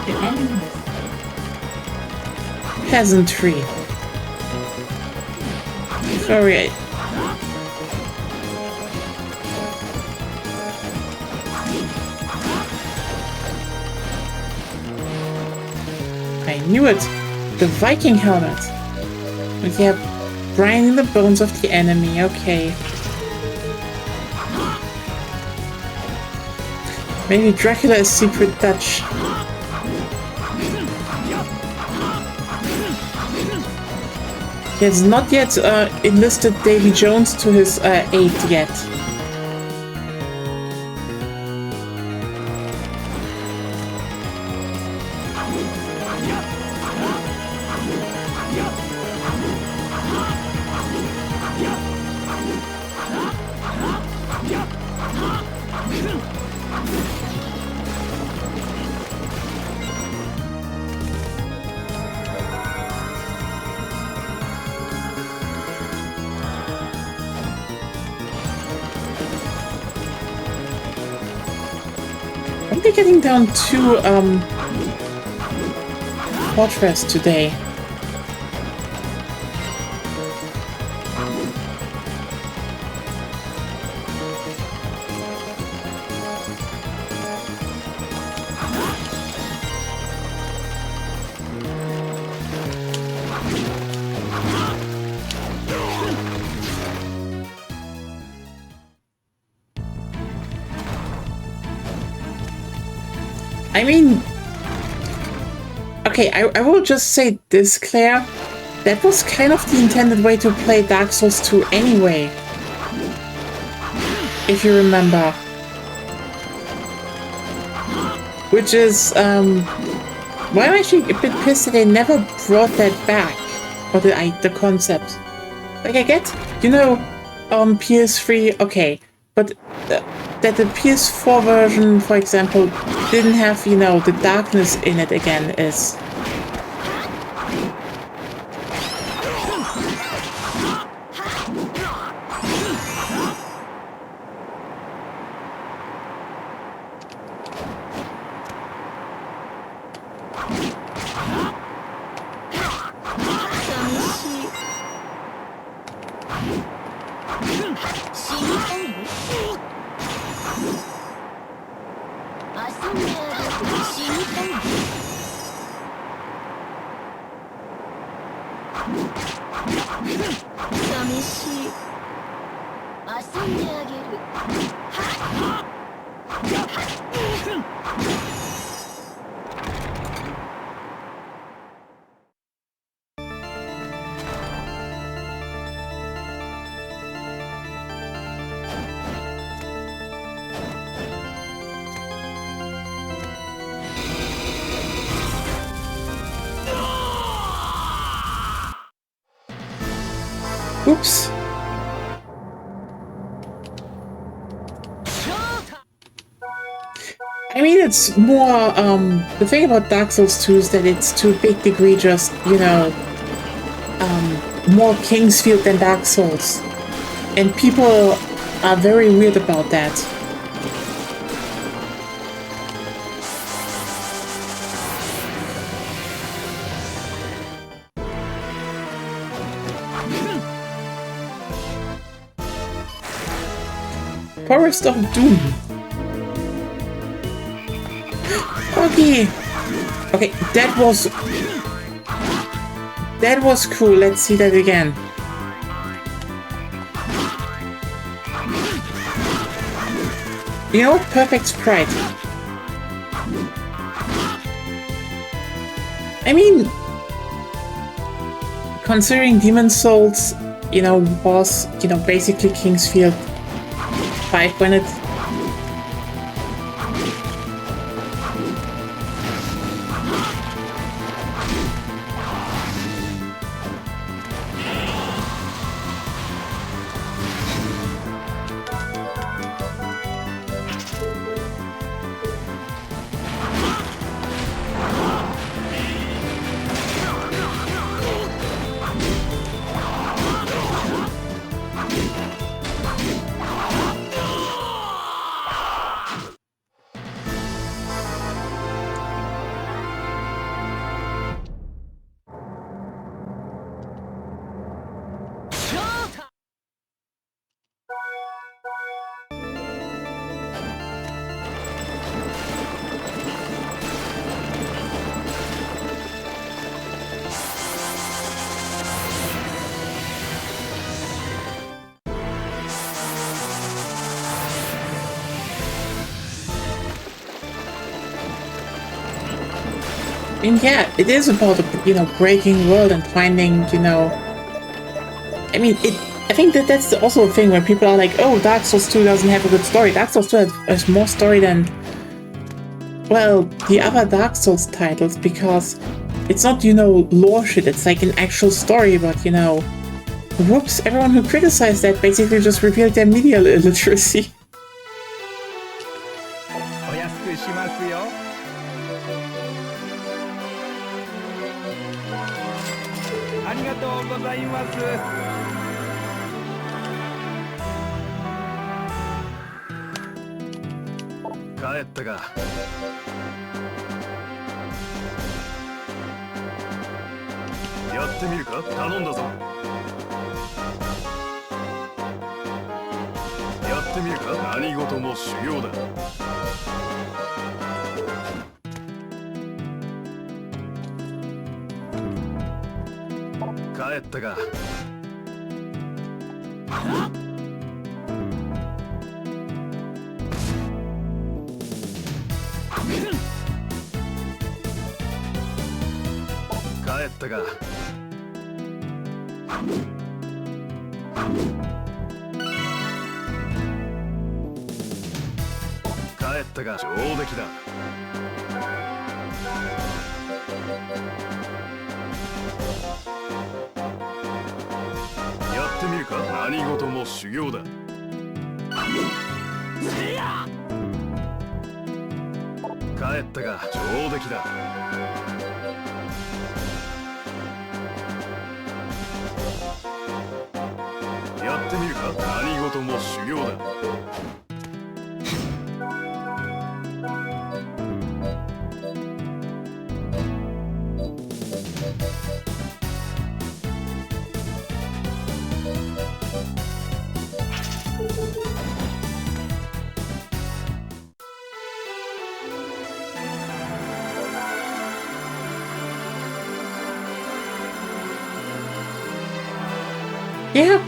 the enemies. Peasantry. Sorry. I knew it. The Viking helmet. Okay, grinding the bones of the enemy. Okay. Maybe Dracula is secret Dutch. He has not yet enlisted Davy Jones to his aid yet. I'm getting down to Fortress today. I mean, okay, I will just say this, Claire. That was kind of the intended way to play Dark Souls 2 anyway. If you remember. Which is, why I'm actually a bit pissed that they never brought that back. Or the concept. Like, I get, you know, on PS3, okay, but that the PS4 version, for example, didn't have, you know, the darkness in it again is... Oops. I mean, it's more, the thing about Dark Souls 2 is that it's to a big degree just, you know, more Kingsfield than Dark Souls. And people are very weird about that. Forest of Doom. Okay. Okay, that was cool. Let's see that again. You know, perfect sprite. I mean, considering Demon Souls, you know, was, you know, basically Kingsfield 5 when it... And yeah, it is about, you know, breaking world and finding, you know... I mean, I think that that's also a thing where people are like, oh, Dark Souls 2 doesn't have a good story. Dark Souls 2 has more story than, well, the other Dark Souls titles, because it's not, you know, lore shit. It's like an actual story, but, you know... Whoops, everyone who criticized that basically just revealed their media illiteracy. Yeah.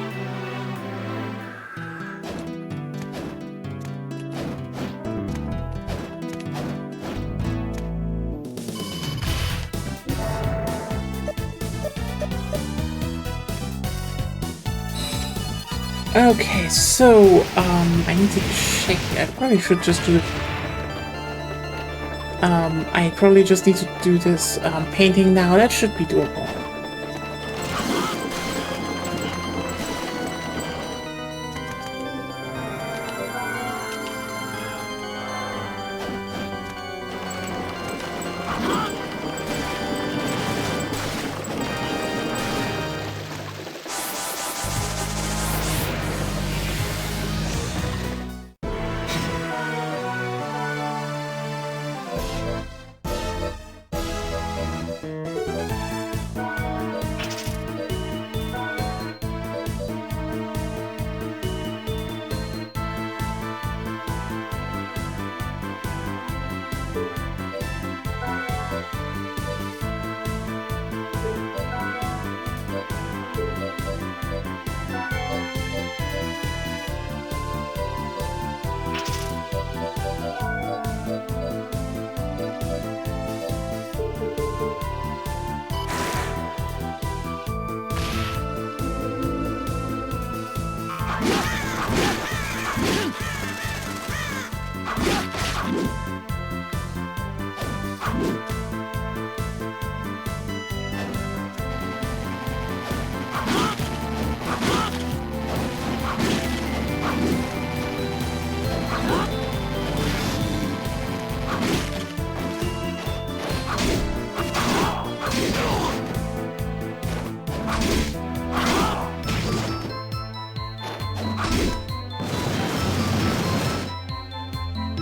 Okay, so, I need to check. I probably should just do it. I probably just need to do this, painting now. That should be doable.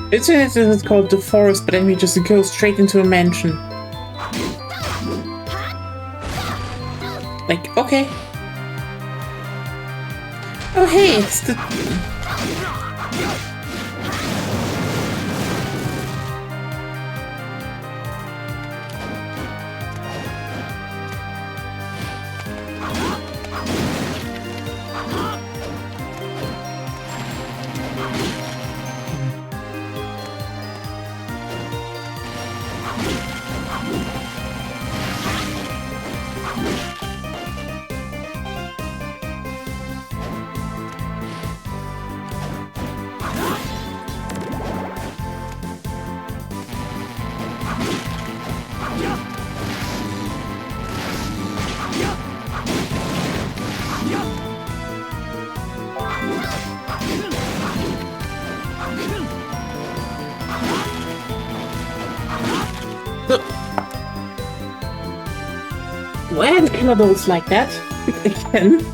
It's called the forest, but then we just go straight into a mansion. Like, okay. Oh hey, it's the... Why are the killer dolls like that? Again.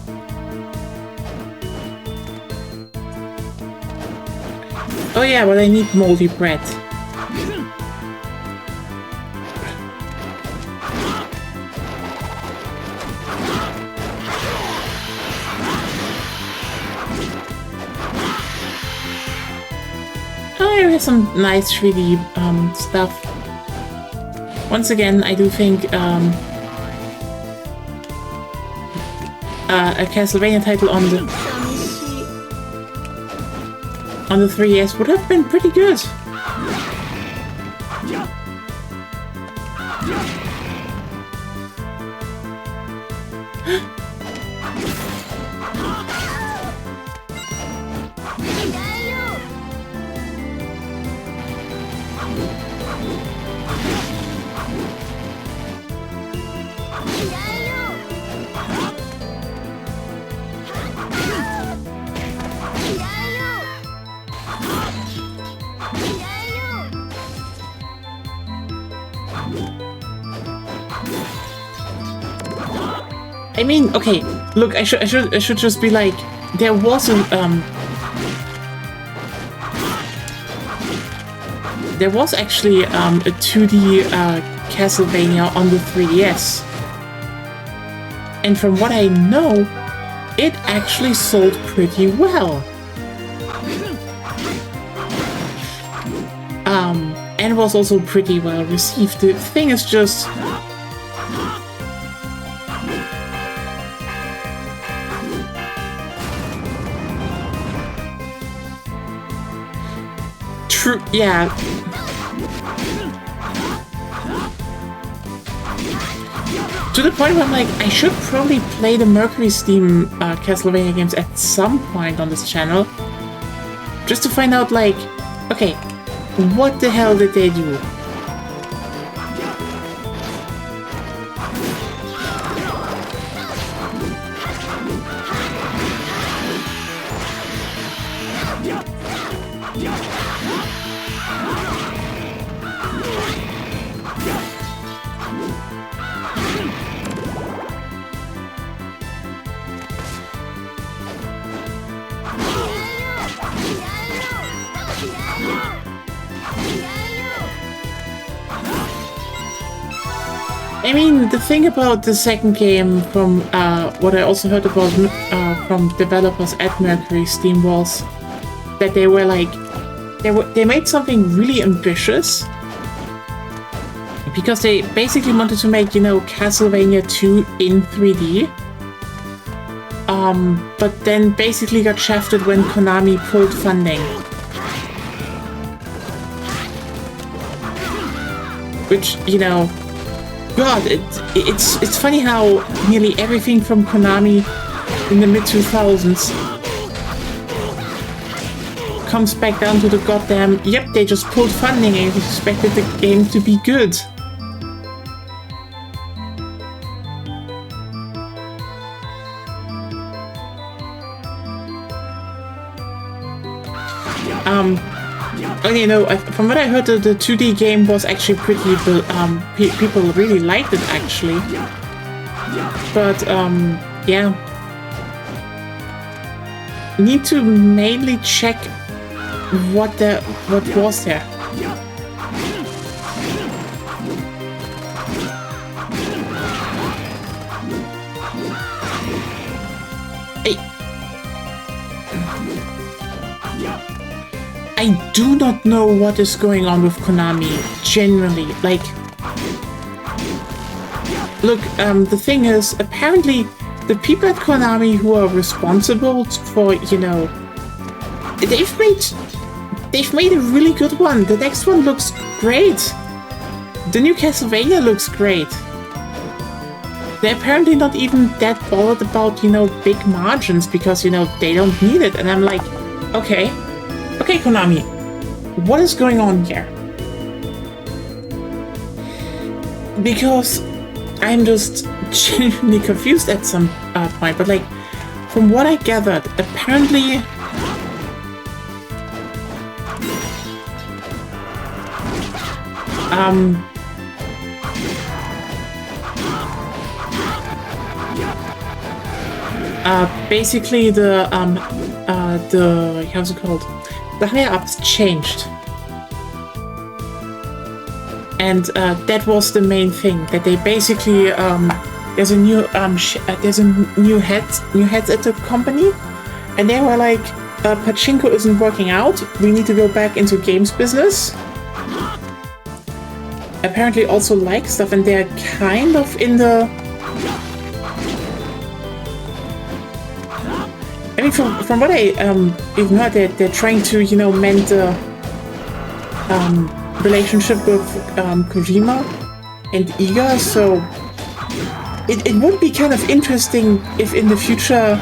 Oh yeah, but I need moldy bread. Oh, here is some nice 3D stuff. Once again, I do think a Castlevania title on the 3DS would have been pretty good. I mean, okay, look, I should just be like, there was a there was actually a 2D Castlevania on the 3DS, and from what I know, it actually sold pretty well. And was also pretty well received. The thing is just... True, yeah. To the point where I'm like, I should probably play the Mercury Steam Castlevania games at some point on this channel. Just to find out, like, okay, what the hell did they do? I mean, the thing about the second game, from what I also heard about from developers at Mercury Steam, was that they were like, they made something really ambitious, because they basically wanted to make, you know, Castlevania 2 in 3D. But then basically got shafted when Konami pulled funding. Which, you know, God, it's funny how nearly everything from Konami in the mid-2000s comes back down to the goddamn, yep, they just pulled funding and expected the game to be good. And you know, from what I heard, the 2D game was actually pretty, people really liked it actually. But, yeah. Need to mainly check what was there. I do not know what is going on with Konami, genuinely. Like, look, the thing is, apparently, the people at Konami who are responsible for, you know, they've made a really good one. The next one looks great. The new Castlevania looks great. They're apparently not even that bothered about, you know, big margins because, you know, they don't need it. And I'm like, okay, Konami, what is going on here? Because I'm just genuinely confused at some point. But like, from what I gathered, apparently basically the how's it called? The higher ups changed, and that was the main thing. That they basically there's a new heads at the company, and they were like, pachinko isn't working out. We need to go back into games business. Apparently also like stuff, and they're kind of in the... I mean, from what I even heard, they're trying to, you know, mend the relationship with Kojima and Iga, so it would be kind of interesting if in the future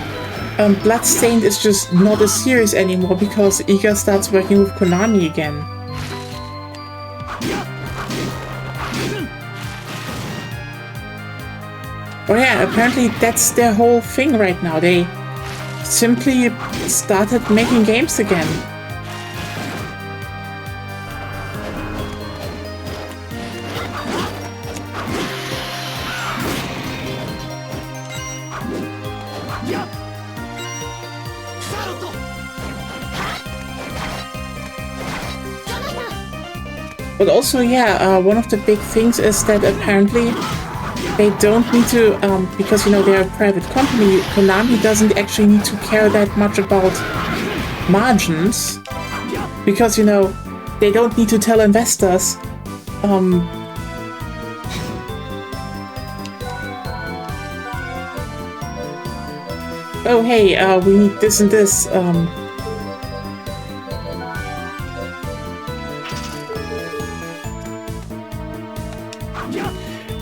Bloodstained is just not a series anymore because Iga starts working with Konami again. Oh yeah, apparently that's their whole thing right now. They simply started making games again. But also, yeah, one of the big things is that apparently they don't need to, because, you know, they're a private company, Konami doesn't actually need to care that much about margins, because, you know, they don't need to tell investors, oh, hey, we need this and this,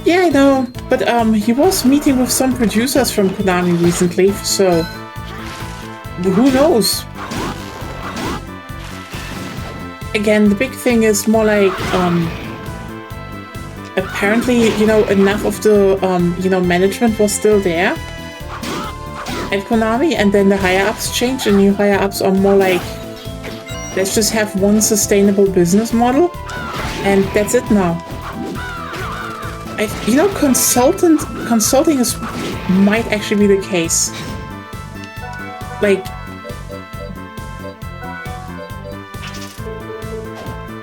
yeah, I know, but he was meeting with some producers from Konami recently, so who knows? Again, the big thing is more like, apparently, you know, enough of the, you know, management was still there at Konami, and then the higher-ups changed, and new higher-ups are more like, let's just have one sustainable business model, and that's it now. You know, consulting might actually be the case. Like,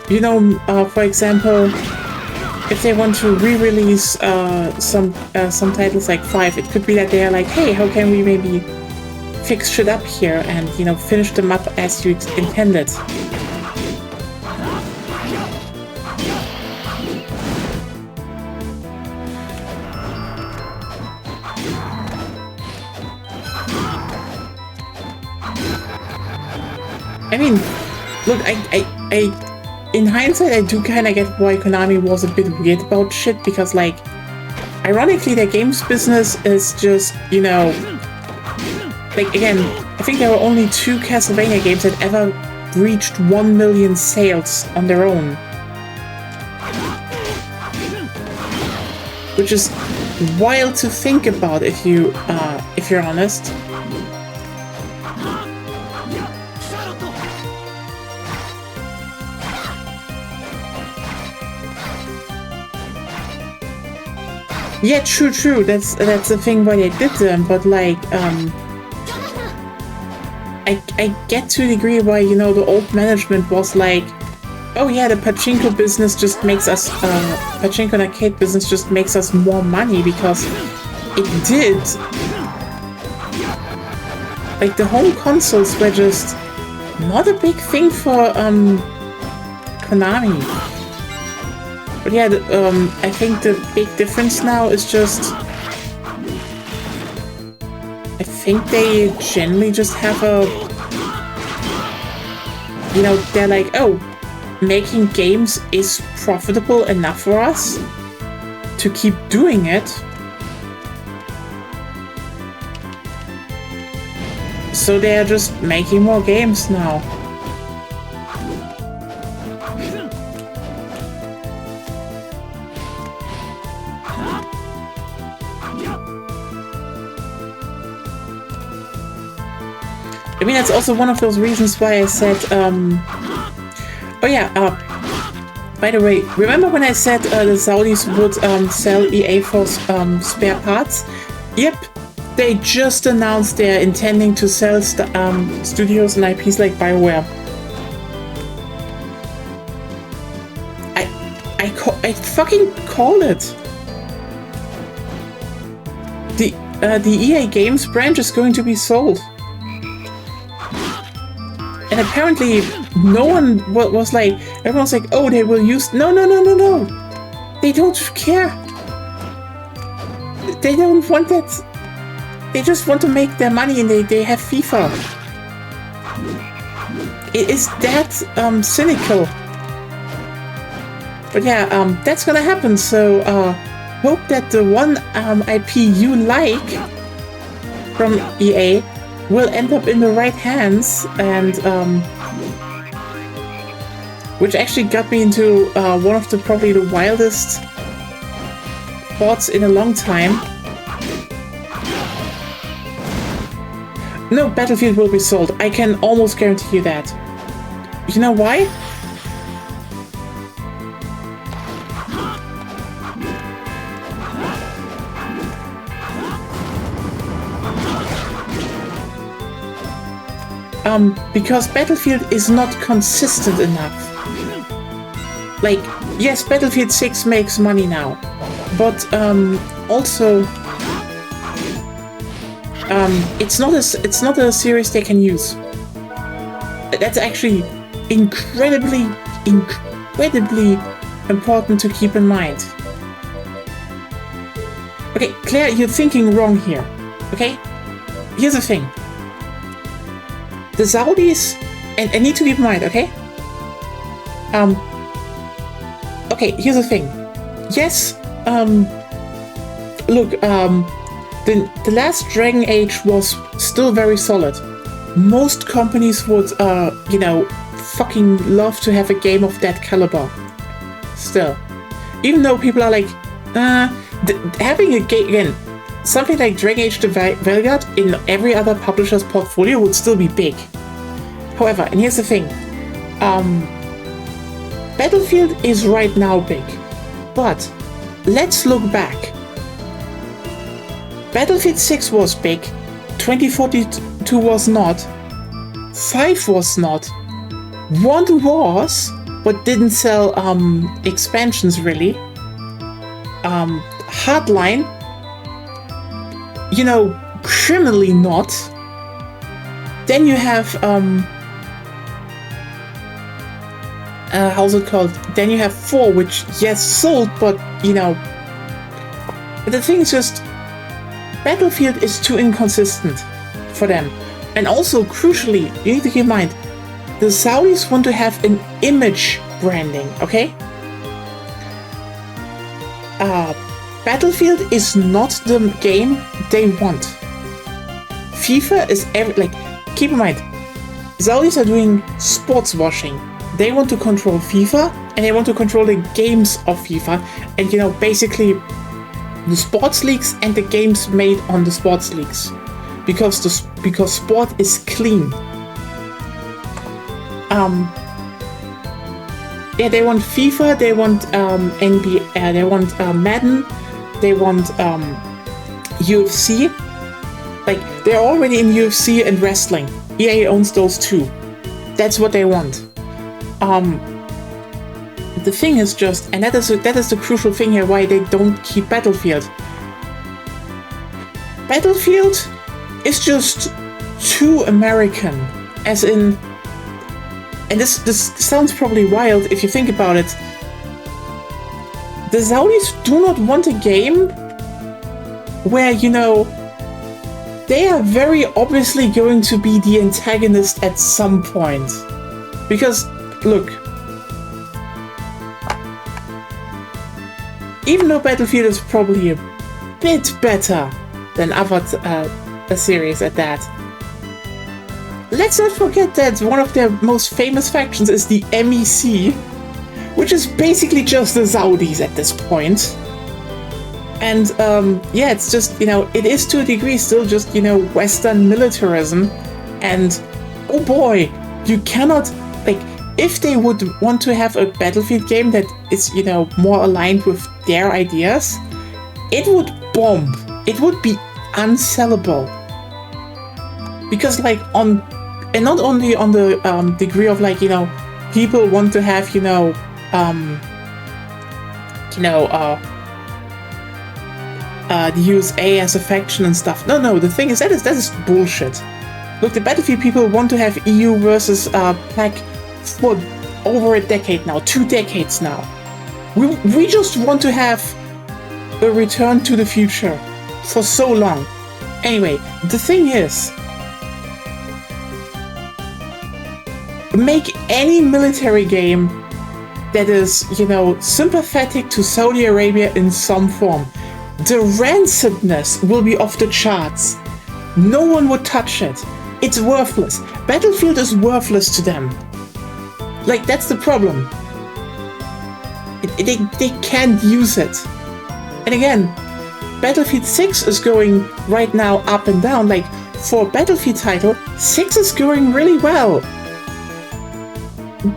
you know, for example, if they want to re-release some titles like 5, it could be that they are like, hey, how can we maybe fix shit up here and, you know, finish them up as you intended. I mean, look, I in hindsight, I do kind of get why Konami was a bit weird about shit, because, like, ironically, their games business is just, you know, like, again, I think there were only 2 Castlevania games that ever reached 1 million sales on their own. Which is wild to think about if you're honest. Yeah, true. That's the thing why they did them, but like, I get to a degree why, you know, the old management was like, oh yeah, the pachinko business just makes us, pachinko and arcade business just makes us more money, because it did. Like, the home consoles were just not a big thing for, Konami. But yeah, I think the big difference now is just, I think they generally just have a, you know, they're like, oh, making games is profitable enough for us to keep doing it. So they're just making more games now. I mean, that's also one of those reasons why I said, oh yeah, by the way, remember when I said the Saudis would sell EA for spare parts? Yep, they just announced they're intending to sell studios and IPs like BioWare. I fucking called it. The EA Games branch is going to be sold. And apparently, no one was like, everyone's like, oh, they will use. No. They don't care. They don't want that. They just want to make their money, and they have FIFA. It is that cynical. But yeah, that's gonna happen. So hope that the one IP you like from EA will end up in the right hands, and which actually got me into one of the probably the wildest thoughts in a long time. No, Battlefield will be sold. I can almost guarantee you that. You know why? Because Battlefield is not consistent enough. Like, yes, Battlefield 6 makes money now, but also it's not a series they can use. That's actually incredibly important to keep in mind. Okay, Claire, you're thinking wrong here. Okay, here's the thing. The Saudis, and I need to keep in mind, okay? Okay, here's the thing. Yes, look, the last Dragon Age was still very solid. Most companies would, you know, fucking love to have a game of that caliber. Still. Even though people are like, having a game, again, something like Dragon Age the Vanguard in every other publisher's portfolio would still be big. However, and here's the thing, Battlefield is right now big, but let's look back. Battlefield 6 was big, 2042 was not, 5 was not, 1 was, but didn't sell expansions really, Hardline, you know, criminally not. Then you have how's it called? Then you have 4, which yes sold, but you know, the thing is just Battlefield is too inconsistent for them. And also, crucially, you need to keep in mind, the Saudis want to have an image branding, okay? Battlefield is not the game they want. FIFA is keep in mind, Saudis are doing sports washing. They want to control FIFA, and they want to control the games of FIFA, and you know, basically the sports leagues and the games made on the sports leagues, because sport is clean. Yeah, they want FIFA, they want NBA, they want Madden, they want UFC. Like, they're already in UFC and wrestling. EA owns those too. That's what they want. The thing is just, and that is the crucial thing here, why they don't keep Battlefield. Battlefield is just too American, as in, and this sounds probably wild if you think about it. The Saudis do not want a game where, you know, they are very obviously going to be the antagonist at some point. Because, look, even though Battlefield is probably a bit better than other series at that, let's not forget that one of their most famous factions is the MEC, which is basically just the Saudis at this point. And yeah, it's just, you know, it is to a degree still just, you know, Western militarism. And oh boy, you cannot, like, if they would want to have a Battlefield game that is, you know, more aligned with their ideas, it would bomb. It would be unsellable. Because, like, and not only on the degree of, like, you know, people want to have, the USA as a faction and stuff. No, the thing is, that is bullshit. Look, the Battlefield people want to have EU versus PAC for over a decade now, 2 decades now. We just want to have a return to the future for so long. Anyway, the thing is, make any military game that is, you know, sympathetic to Saudi Arabia in some form. The rancidness will be off the charts. No one would touch it. It's worthless. Battlefield is worthless to them. Like, that's the problem. They can't use it. And again, Battlefield 6 is going right now up and down. Like, for a Battlefield title, 6 is going really well.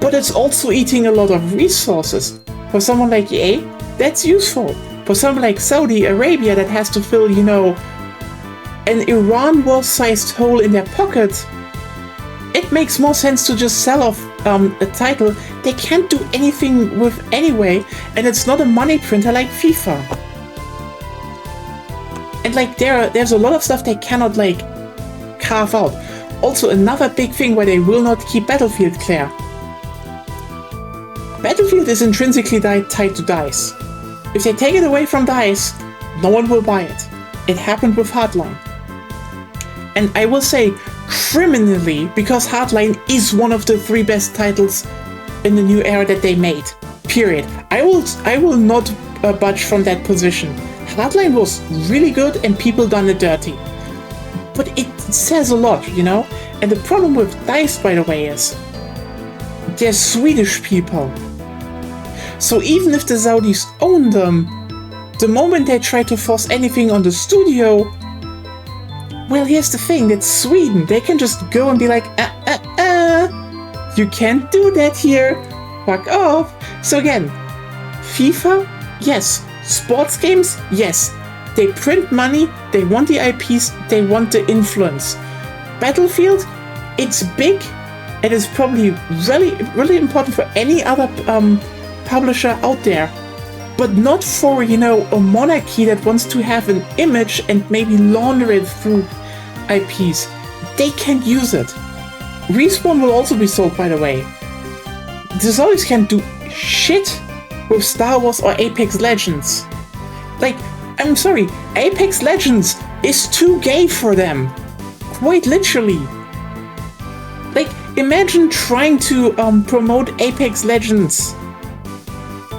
But it's also eating a lot of resources. For someone like EA, that's useful. For someone like Saudi Arabia that has to fill, you know, an Iran war-sized hole in their pocket, it makes more sense to just sell off a title they can't do anything with anyway, and it's not a money printer like FIFA. And like there's a lot of stuff they cannot like carve out. Also, another big thing where they will not keep Battlefield, Claire. Battlefield is intrinsically tied to DICE. If they take it away from DICE, no one will buy it. It happened with Hardline. And I will say, criminally, because Hardline is one of the 3 best titles in the new era that they made. Period. I will not budge from that position. Hardline was really good and people done it dirty. But it says a lot, you know? And the problem with DICE, by the way, is they're Swedish people. So even if the Saudis own them, the moment they try to force anything on the studio, well, here's the thing, that's Sweden. They can just go and be like, you can't do that here, fuck off. So again, FIFA, yes. Sports games, yes. They print money, they want the IPs, they want the influence. Battlefield, it's big, it is probably really, really important for any other publisher out there, but not for, you know, a monarchy that wants to have an image and maybe launder it through IPs. They can't use it. Respawn will also be sold, by the way. The Saudis can't do shit with Star Wars or Apex Legends. Like, I'm sorry, Apex Legends is too gay for them. Quite literally. Like, imagine trying to promote Apex Legends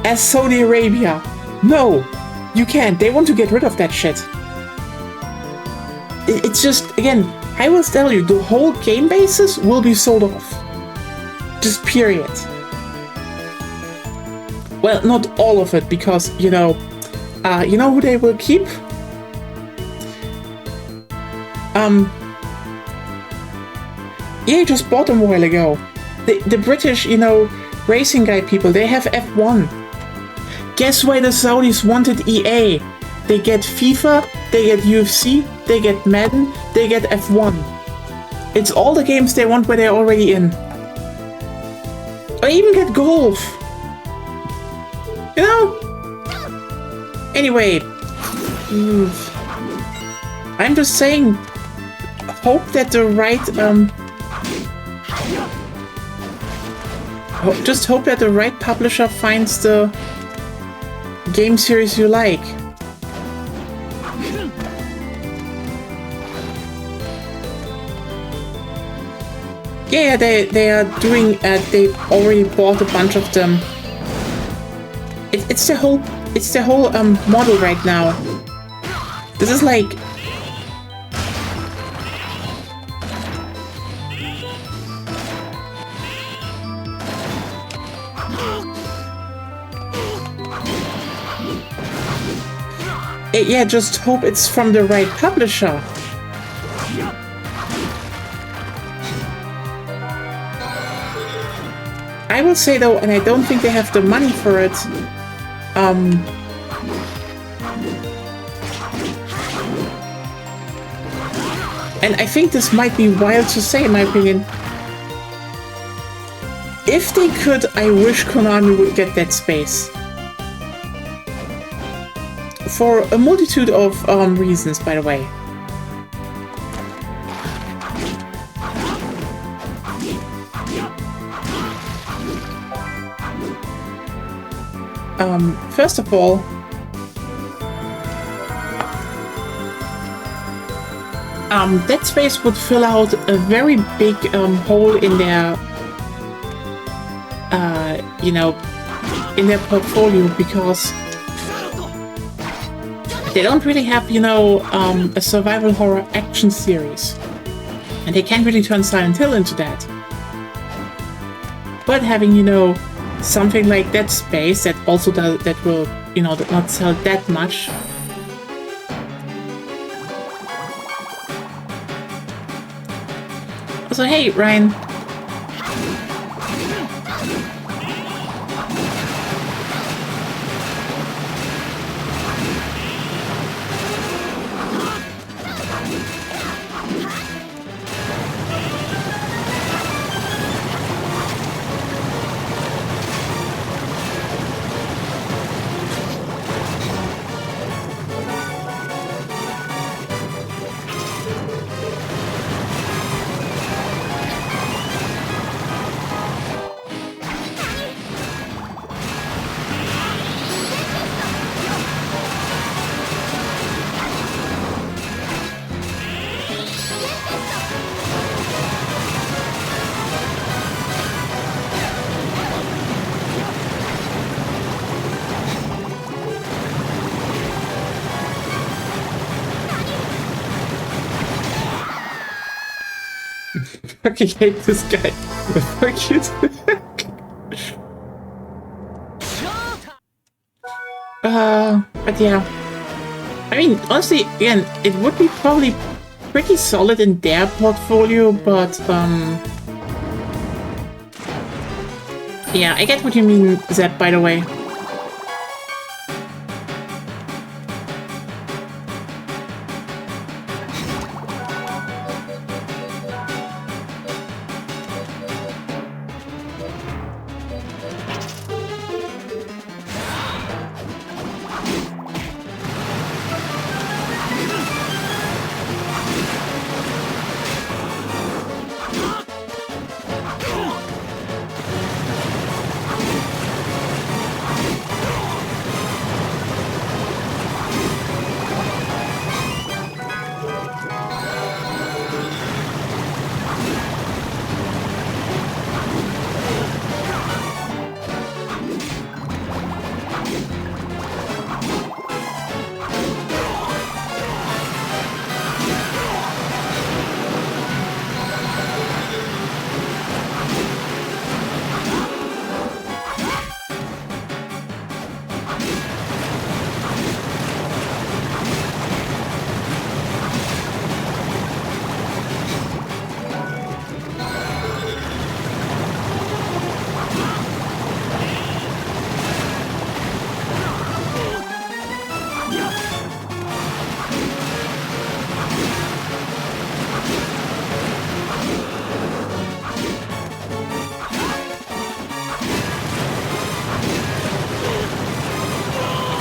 as Saudi Arabia. No, you can't. They want to get rid of that shit. It's just, again, I will tell you, the whole game basis will be sold off. Just period. Well, not all of it, because, you know who they will keep? EA just bought them a while ago. The British, you know, racing guy people, they have F1. Guess why the Saudis wanted EA? They get FIFA, they get UFC, they get Madden, they get F1. It's all the games they want where they're already in. Or even get golf. You know? Anyway. I'm just saying, hope that the right, just hope that the right publisher finds the game series you like. Yeah, they are doing. They already bought a bunch of them. It's the whole model right now. This is like. Yeah, just hope it's from the right publisher. I will say though, and I don't think they have the money for it. And I think this might be wild to say, in my opinion. If they could, I wish Konami would get Dead Space. For a multitude of reasons, by the way. First of all, Dead Space would fill out a very big hole in their, you know, in their portfolio, because they don't really have, you know, a survival horror action series, and they can't really turn Silent Hill into that. But having, you know, something like Dead Space that also does, that will, you know, not sell that much. So hey, Ryan. fucking hate this guy. Fuck you. But yeah. I mean, honestly, again, it would be probably pretty solid in their portfolio, but, yeah, I get what you mean, Zed, by the way.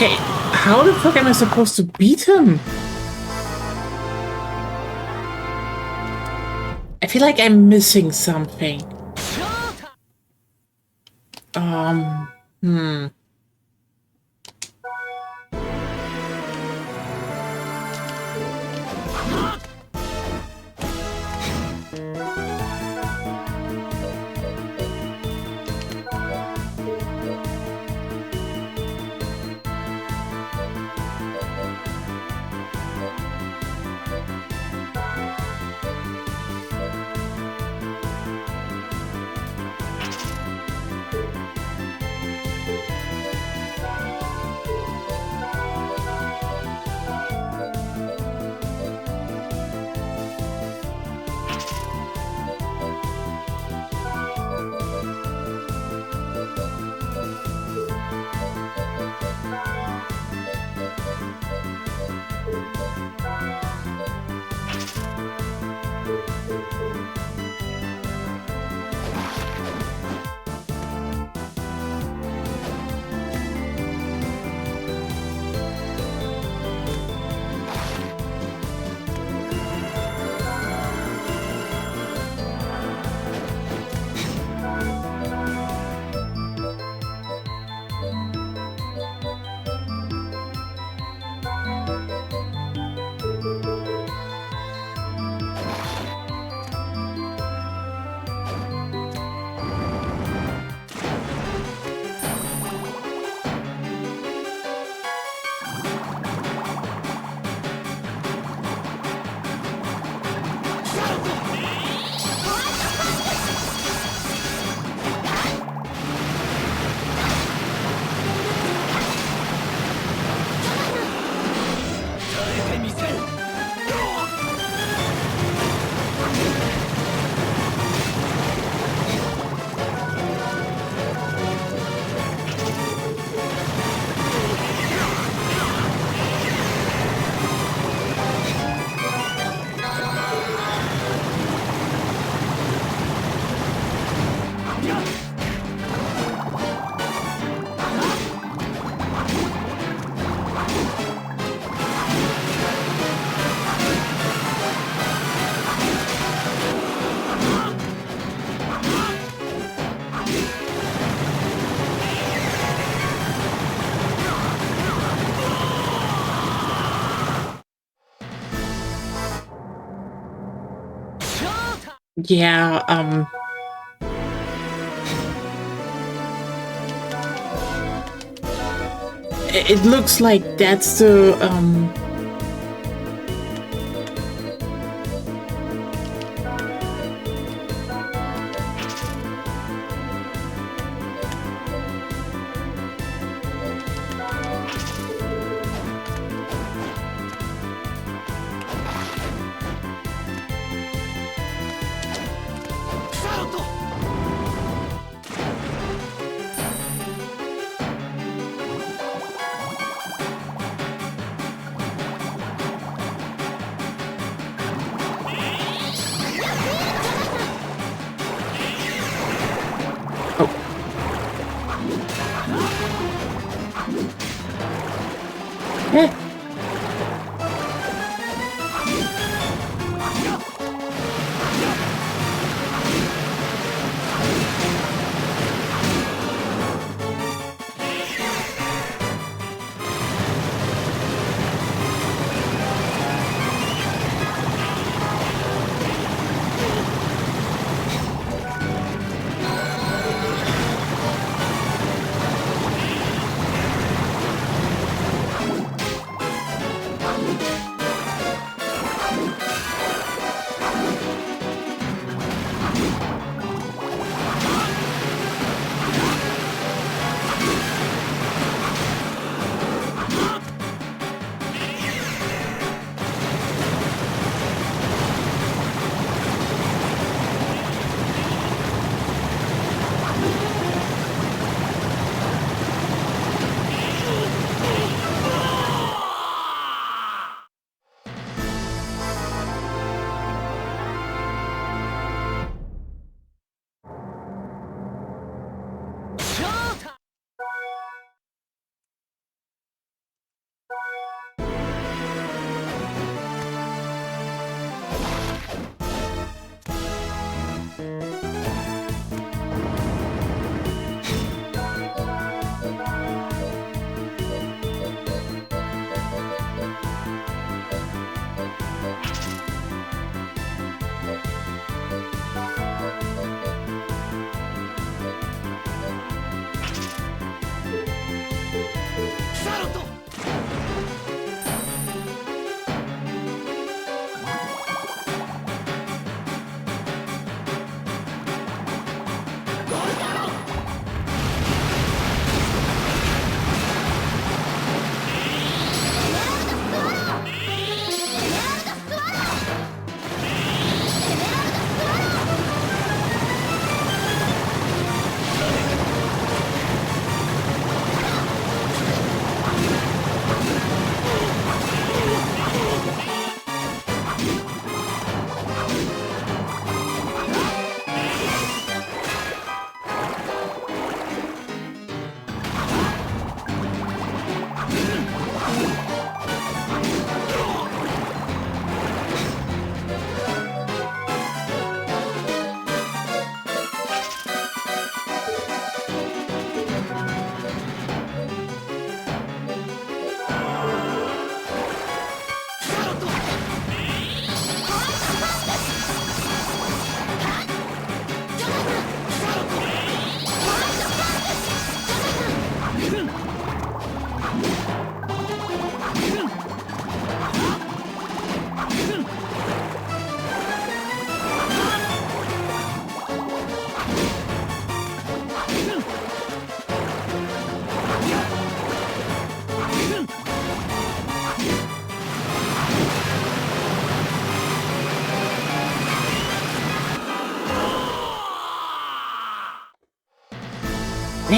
Okay, how the fuck am I supposed to beat him? I feel like I'm missing something. Hmm. Yeah, it looks like that's the,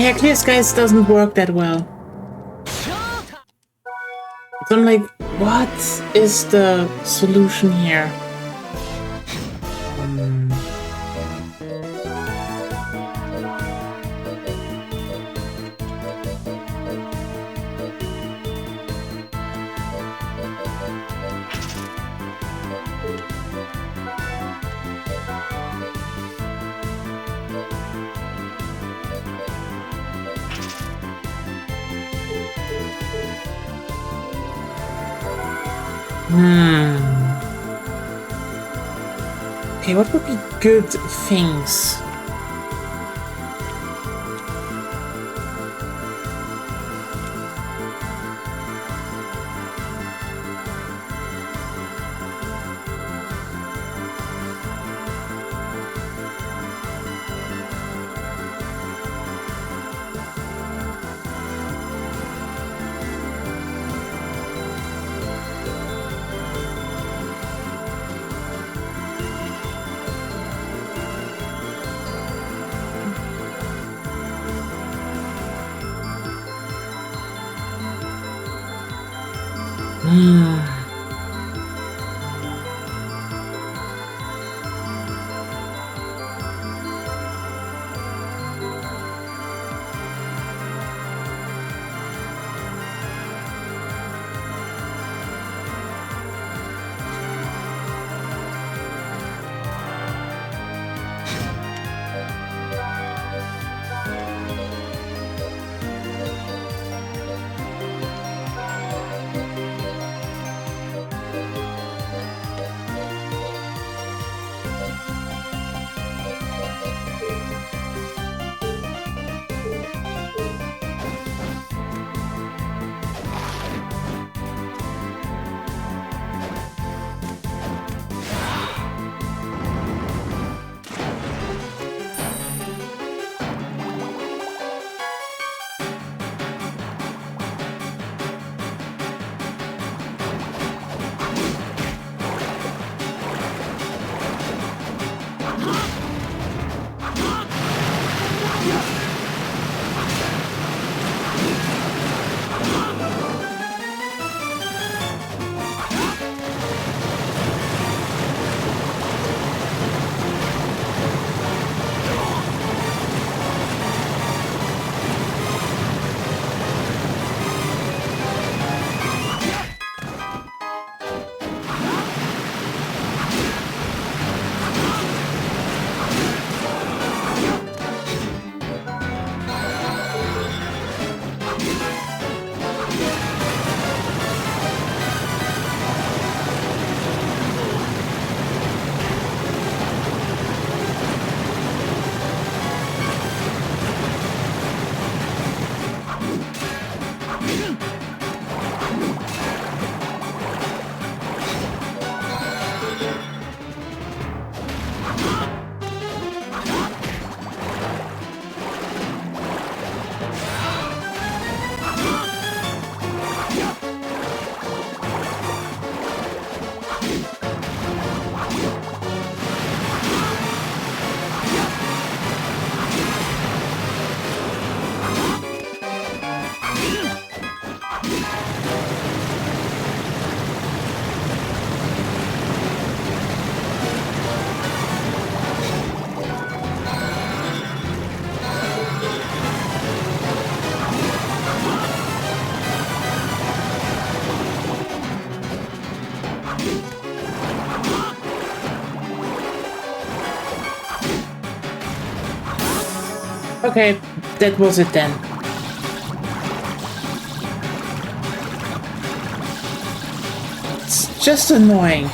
Yeah, clear skies doesn't work that well. So I'm like, what is the solution here? Okay, what would be good things? Okay, that was it then. It's just annoying.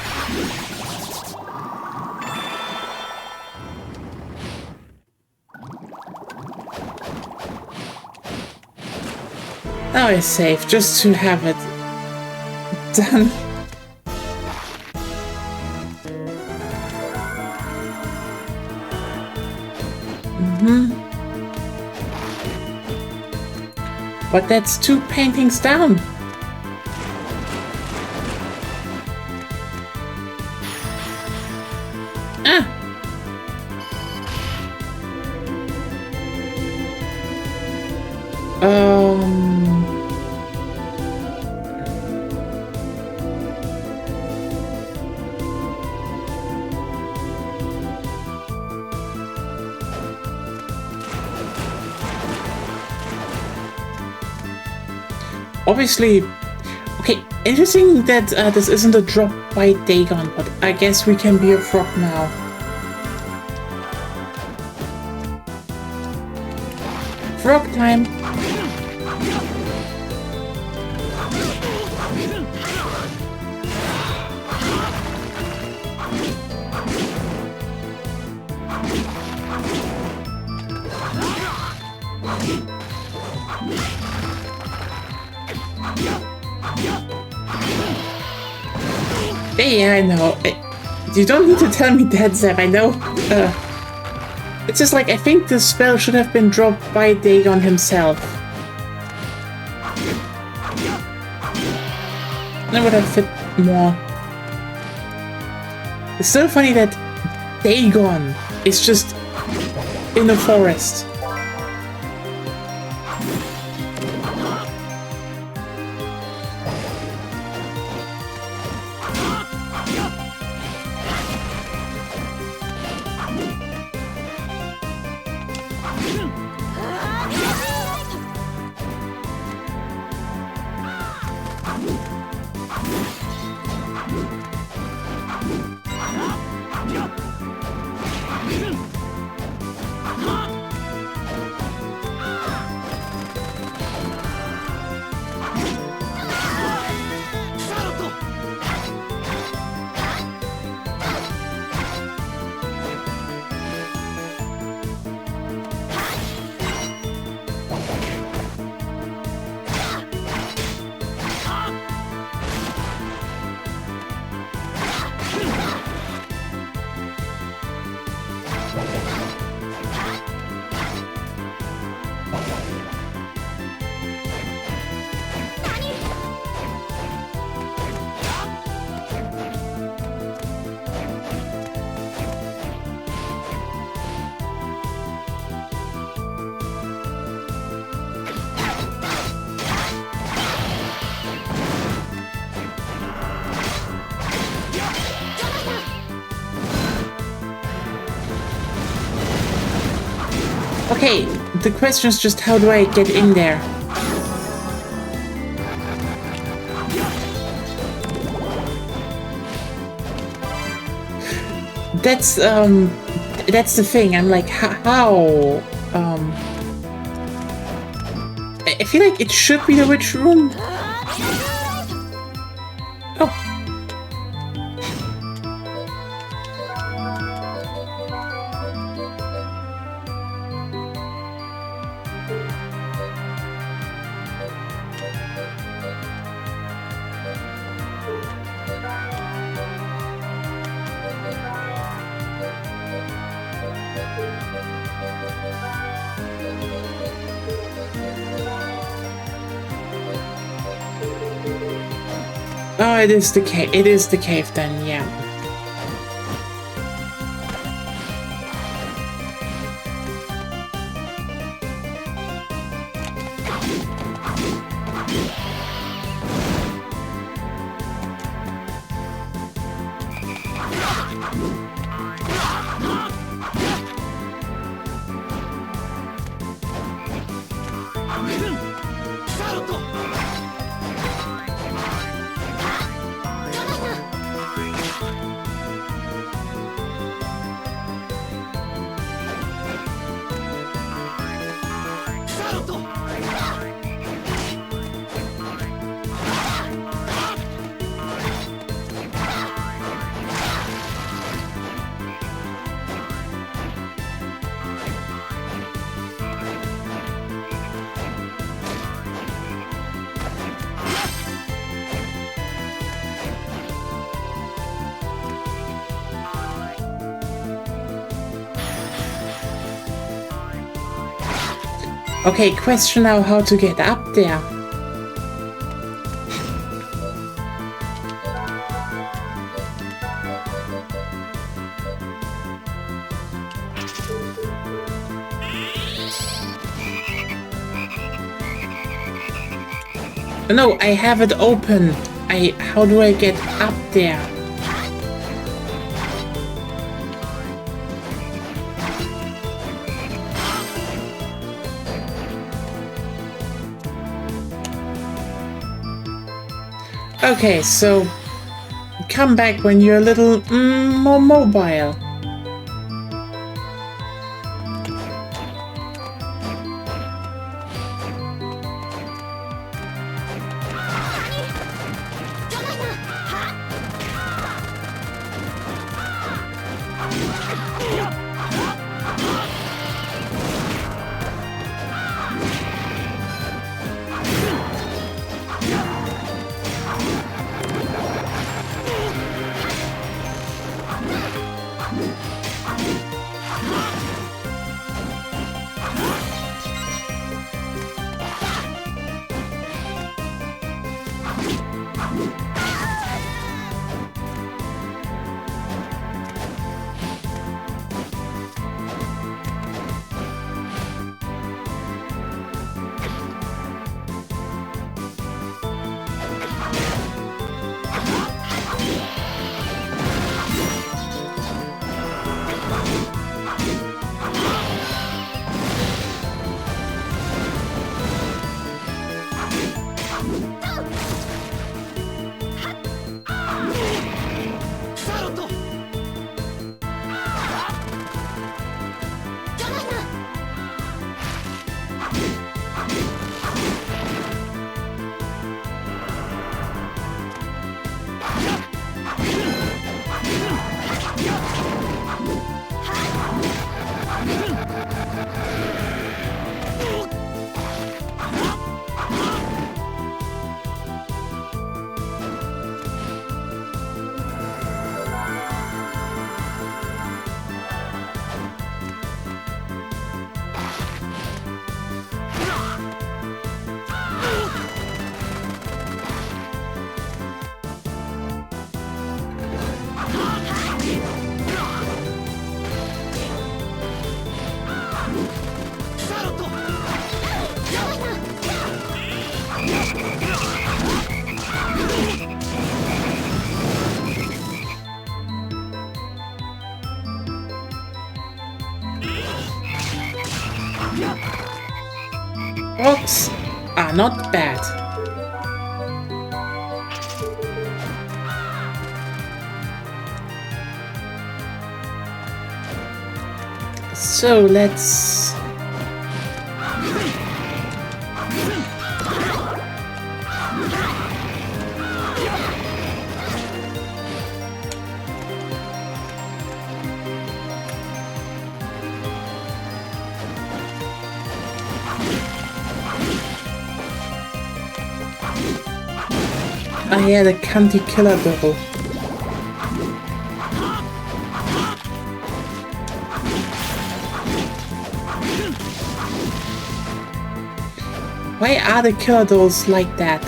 Now it's safe, just to have it done. But that's 2 paintings down. Ah! obviously... Okay, interesting that this isn't a drop by Dagon, but I guess we can be a frog now. Frog time! Yeah, I know. You don't need to tell me that, Zeb. I know. It's just like, I think the spell should have been dropped by Dagon himself. That would have fit more. It's so funny that Dagon is just in the forest. Okay, the question is just how do I get in there? That's the thing. I'm like, how? I feel like it should be the witch room. Oh. Oh, it is the cave. It is the cave then, yeah. Okay, question now how to get up there. No, I have it open. How do I get up there? Okay, so come back when you're a little more mobile. Rocks are not bad. So let's... Oh yeah, the cunty killer double. Why are the killer dolls like that?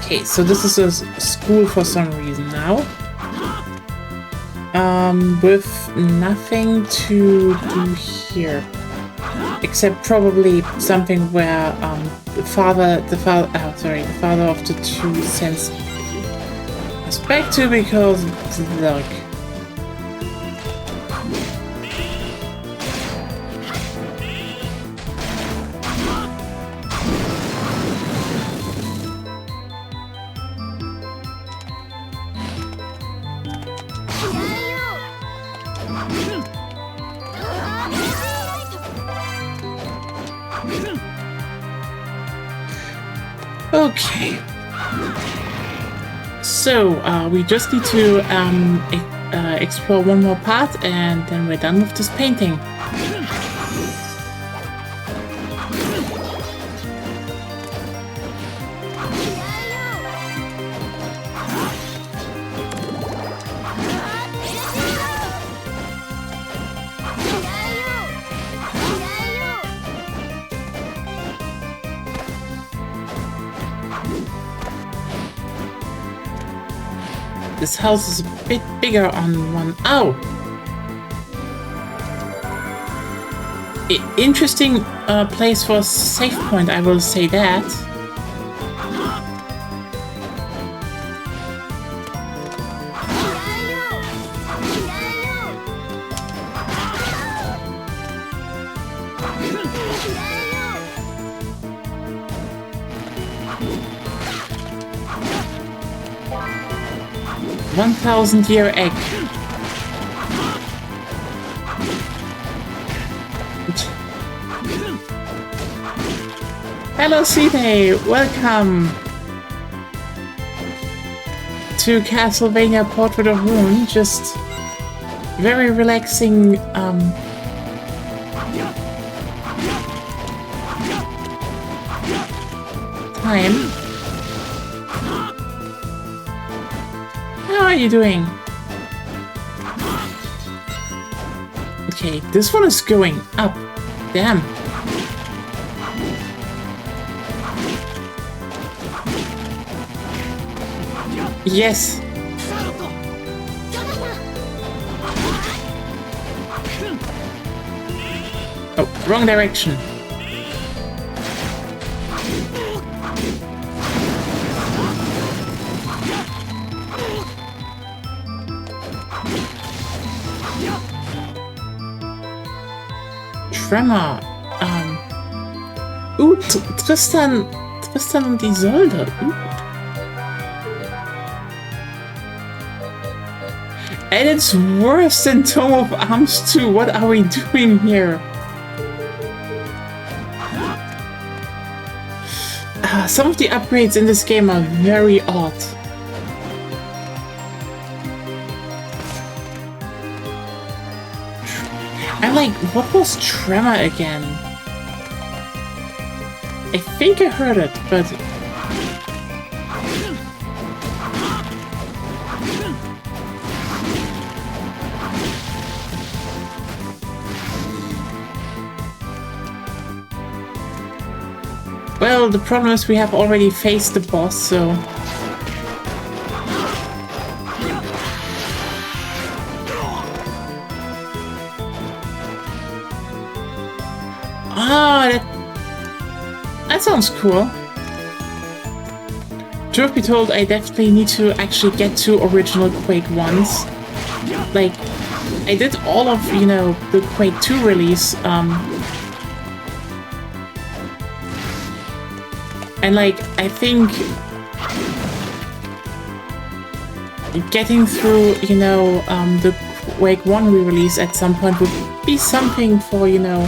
Okay, so this is a school for some reason now. With nothing to do here. Except probably something where the father of the two sends us back to because look. Okay, so we just need to explore one more part and then we're done with this painting. This house is a bit bigger on one. Oh! Interesting place for a save point, I will say that. $1,000-year egg. Hello, Sine! Welcome to Castlevania Portrait of Ruin. Just very relaxing time. How are you doing? Okay, this one is going up. Damn. Yes. Oh, wrong direction. Tremor. Tristan und Isolde. And it's worse than Tome of Arms 2. What are we doing here? Some of the upgrades in this game are very odd. I'm like, what was Tremor again? I think I heard it, but... Well, the problem is we have already faced the boss, so... Ah, that sounds cool. Truth be told, I definitely need to actually get to original Quake ones. Like, I did all of, you know, the Quake 2 release, and like, I think getting through, you know, the Quake 1 re-release at some point would be something for, you know,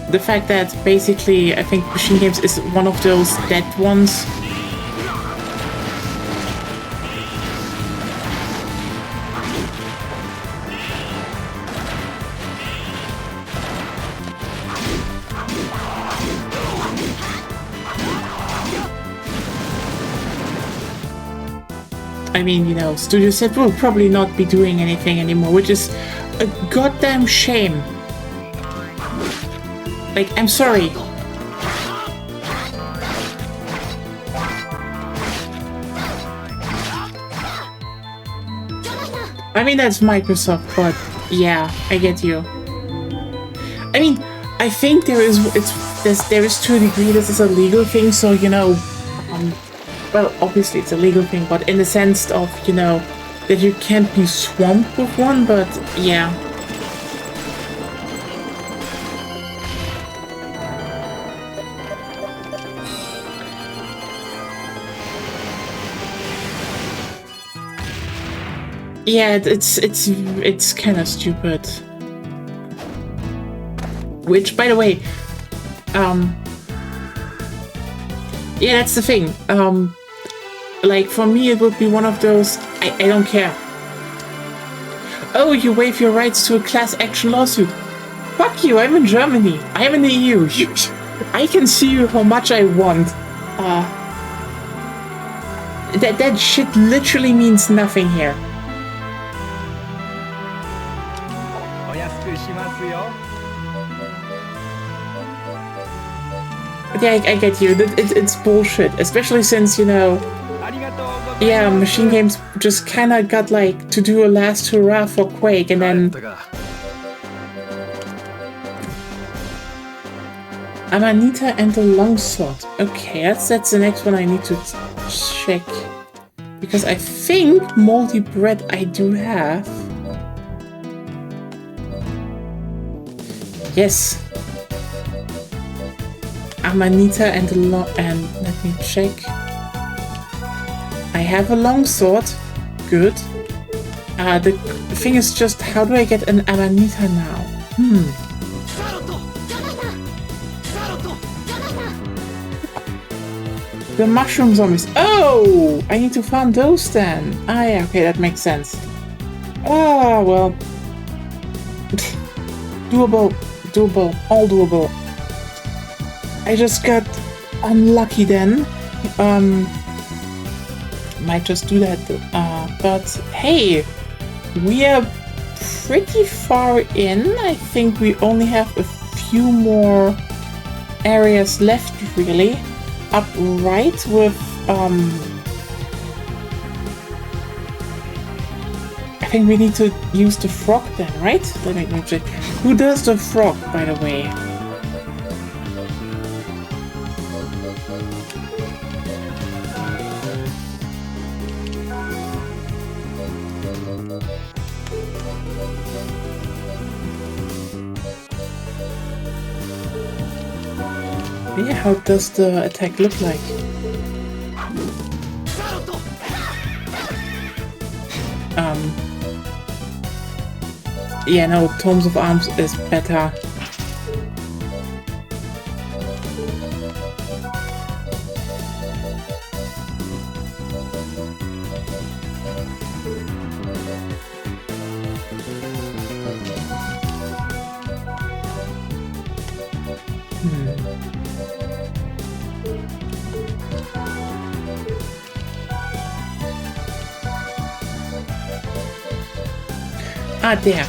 the fact that basically I think Machine Games is one of those dead ones. I mean, you know, Studio said we'll probably not be doing anything anymore, which is a goddamn shame. Like, I'm sorry. I mean, that's Microsoft, but yeah, I get you. I mean, I think there is to a degree this is a legal thing, so, you know, well, obviously it's a legal thing, but in the sense of, you know, that you can't be swamped with one, but yeah. Yeah, it's kind of stupid. Which, by the way, yeah, that's the thing. Like, for me, it would be one of those, I don't care. Oh, you waive your rights to a class action lawsuit. Fuck you, I'm in Germany. I'm in the EU. I can see you how much I want. That shit literally means nothing here. But yeah, I get you. It's bullshit. Especially since, you know... Yeah, Machine Games just kinda got like to do a last hurrah for Quake and then... Amanita and the Longsword. Okay, that's the next one I need to check. Because I think Moldy Bread I do have. Yes. Amanita and the and let me check. I have a longsword. Good. The thing is just, how do I get an Amanita now? The mushroom zombies. Oh! I need to farm those then. Ah, yeah, okay, that makes sense. Ah, well. Doable. Doable. All doable. I just got unlucky then. Might just do that. But hey, we are pretty far in. I think we only have a few more areas left, really. Up right with, I think we need to use the frog then, right? Let me check. Who does the frog, by the way? Yeah, how does the attack look like? Yeah, no, Tomes of Arms is better. Ah, there.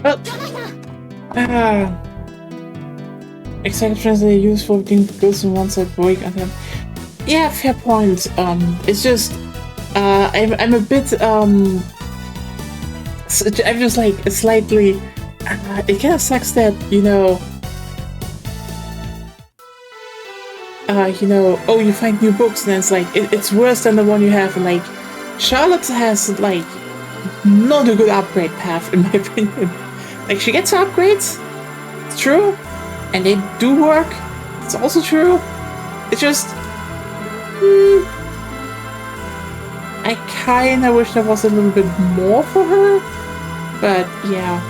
Oh. Exact translate used for being goes from one side break and then yeah, fair point. It's just I'm a bit I'm just like slightly it kind of sucks that you know oh, you find new books and it's like it's worse than the one you have, and like Charlotte has like not a good upgrade path in my opinion. Like she gets upgrades, it's true. And they do work. It's also true. It's just... I kinda wish there was a little bit more for her. But, yeah.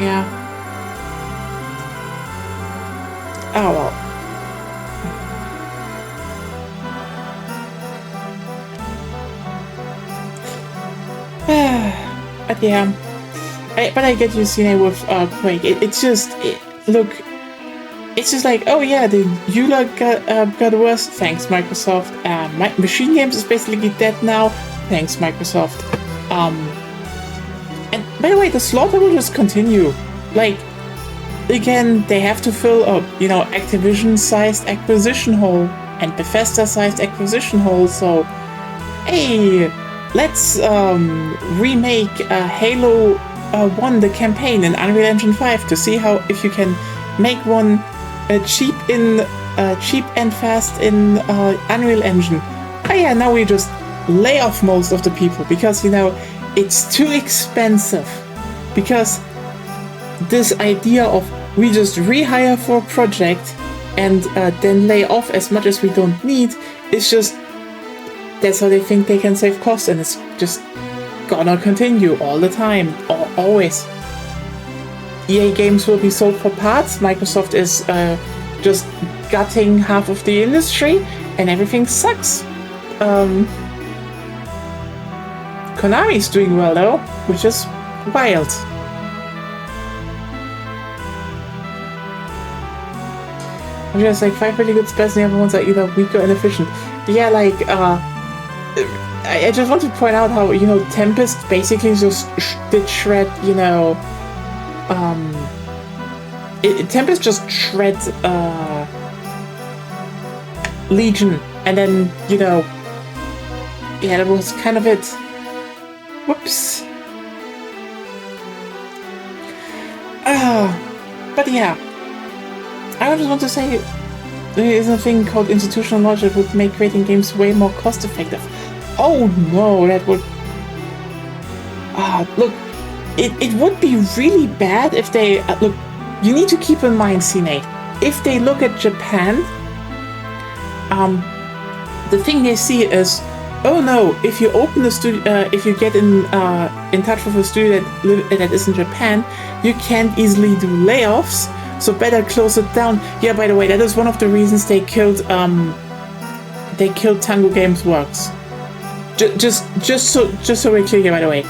Yeah. Oh, well. But, yeah. But I get you, Cine, with Quake. It's just, look, it's just like, oh yeah, the EULA got worse. Thanks, Microsoft. Machine Games is basically dead now. Thanks, Microsoft. And by the way, the slaughter will just continue. Like, again, they have to fill up, you know, Activision-sized acquisition hole and Bethesda-sized acquisition hole. So, hey, let's remake Halo 1, the campaign in Unreal Engine 5 to see how if you can make one cheap and fast in Unreal Engine. Oh yeah, now we just lay off most of the people because you know it's too expensive. Because this idea of we just rehire for a project and then lay off as much as we don't need is just, that's how they think they can save costs, and it's just gonna continue all the time, always. EA games will be sold for parts. Microsoft is just gutting half of the industry, and everything sucks. Konami's doing well though, which is wild. I'm just like 5 really good spells, and the other ones are either weak or inefficient. Yeah, like I just want to point out how, you know, Tempest basically just did shred, you know, Tempest just shreds Legion, and then, you know, yeah, that was kind of it. Whoops. But yeah, I just want to say there is a thing called institutional knowledge that would make creating games way more cost effective. Oh no, that would... look, it would be really bad if they... look, you need to keep in mind, Cine, if they look at Japan, the thing they see is, oh no, if you open a studio, if you get in touch with a studio that is in Japan, you can't easily do layoffs, so better close it down. Yeah, by the way, that is one of the reasons they killed Tango Games Works. Just so we're clear here, by the way,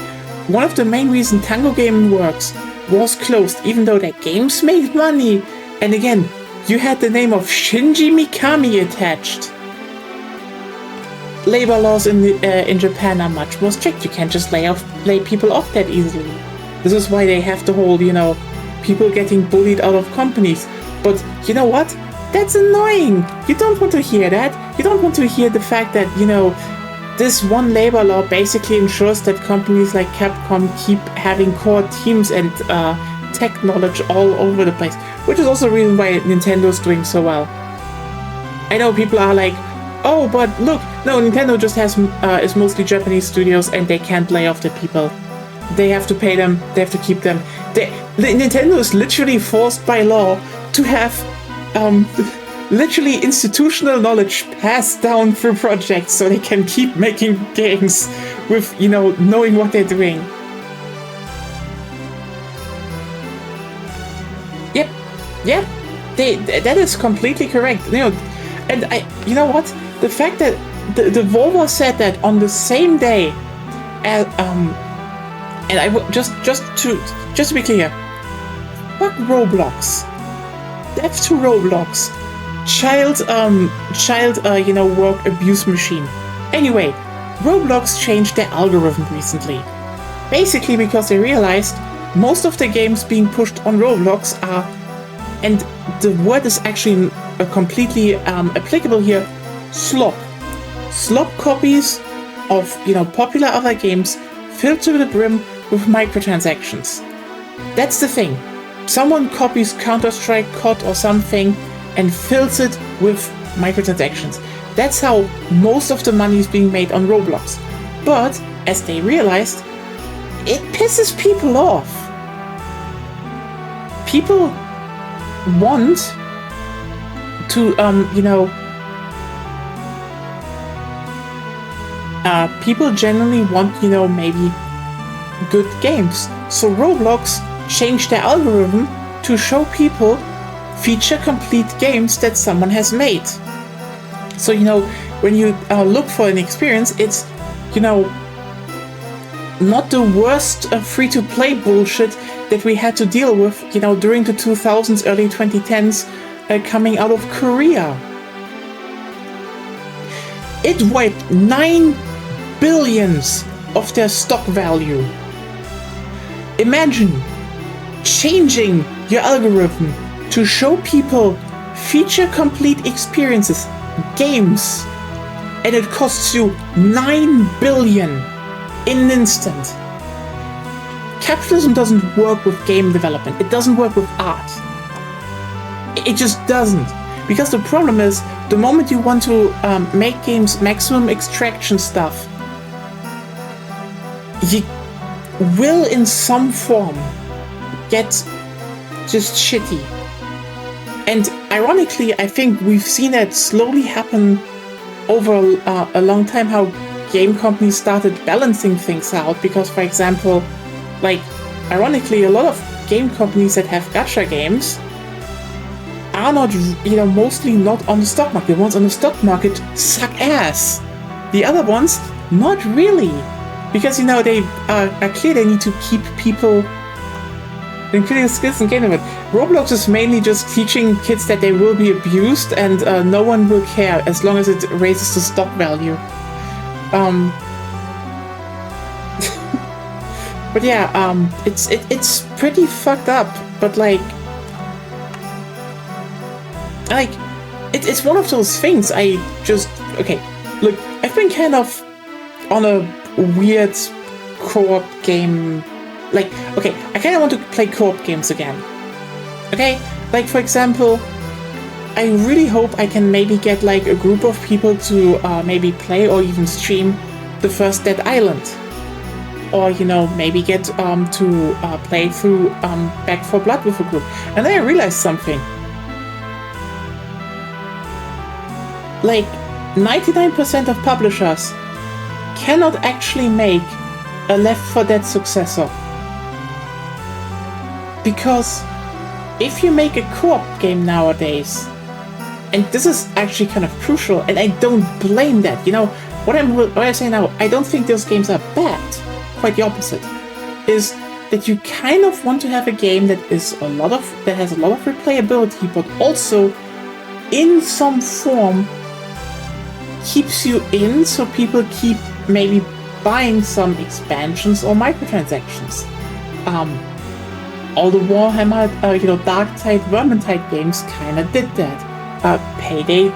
one of the main reasons Tango Game Works was closed, even though their games made money, and again, you had the name of Shinji Mikami attached. Labor laws in Japan are much more strict. You can't just lay people off that easily. This is why they have the whole, you know, people getting bullied out of companies. But you know what? That's annoying. You don't want to hear that. You don't want to hear the fact that, you know, this one labor law basically ensures that companies like Capcom keep having core teams and tech knowledge all over the place, which is also the reason why Nintendo's doing so well. I know people are like, oh, but look, no, Nintendo just has is mostly Japanese studios and they can't lay off the people. They have to pay them, they have to keep them. Nintendo is literally forced by law to have literally institutional knowledge passed down through projects so they can keep making games with, you know, knowing what they're doing. Yep, that is completely correct. You know, and you know what? The fact that the Volvo said that on the same day as and I just to be clear, fuck Roblox, death to Roblox, child you know, work abuse machine. Anyway, Roblox changed their algorithm recently, basically because they realized most of the games being pushed on Roblox are, and the word is actually completely applicable here, slop copies of, you know, popular other games filled to the brim with microtransactions. That's the thing. Someone copies Counter-Strike, COD or something and fills it with microtransactions. That's how most of the money is being made on Roblox. But as they realized, it pisses people off. People want to, you know, people generally want, you know, maybe good games. So Roblox changed their algorithm to show people feature-complete games that someone has made. So, you know, when you look for an experience, it's, you know, not the worst free-to-play bullshit that we had to deal with, you know, during the 2000s, early 2010s, coming out of Korea. It wiped 9 billions of their stock value. Imagine changing your algorithm to show people feature-complete experiences, games, and it costs you 9 billion in an instant. Capitalism doesn't work with game development. It doesn't work with art. It just doesn't. Because the problem is, the moment you want to make games maximum extraction stuff, you will in some form get just shitty. And ironically, I think we've seen it slowly happen over a long time, how game companies started balancing things out. Because, for example, like, ironically, a lot of game companies that have gacha games are not, mostly not on the stock market. The ones on the stock market suck ass. The other ones, not really. Because, they are clear they need to keep people including skills and game of it. Roblox is mainly just teaching kids that they will be abused and no one will care as long as it raises the stock value. But yeah, it's pretty fucked up. But it's one of those things. Okay, look, I've been kind of on a weird co-op game. Okay, I kind of want to play co-op games again. Okay, for example, I really hope I can maybe get a group of people to maybe play or even stream the first Dead Island, or maybe get to play through Back 4 Blood with a group. And then I realized something. 99% of publishers cannot actually make a Left 4 Dead successor. Because if you make a co-op game nowadays, and this is actually kind of crucial, and I don't blame that, what I say now, I don't think those games are bad, quite the opposite, is that you kind of want to have a game that has a lot of replayability, but also in some form keeps you in, so people keep maybe buying some expansions or microtransactions. All the Warhammer, Darktide, Vermintide games kind of did that. Payday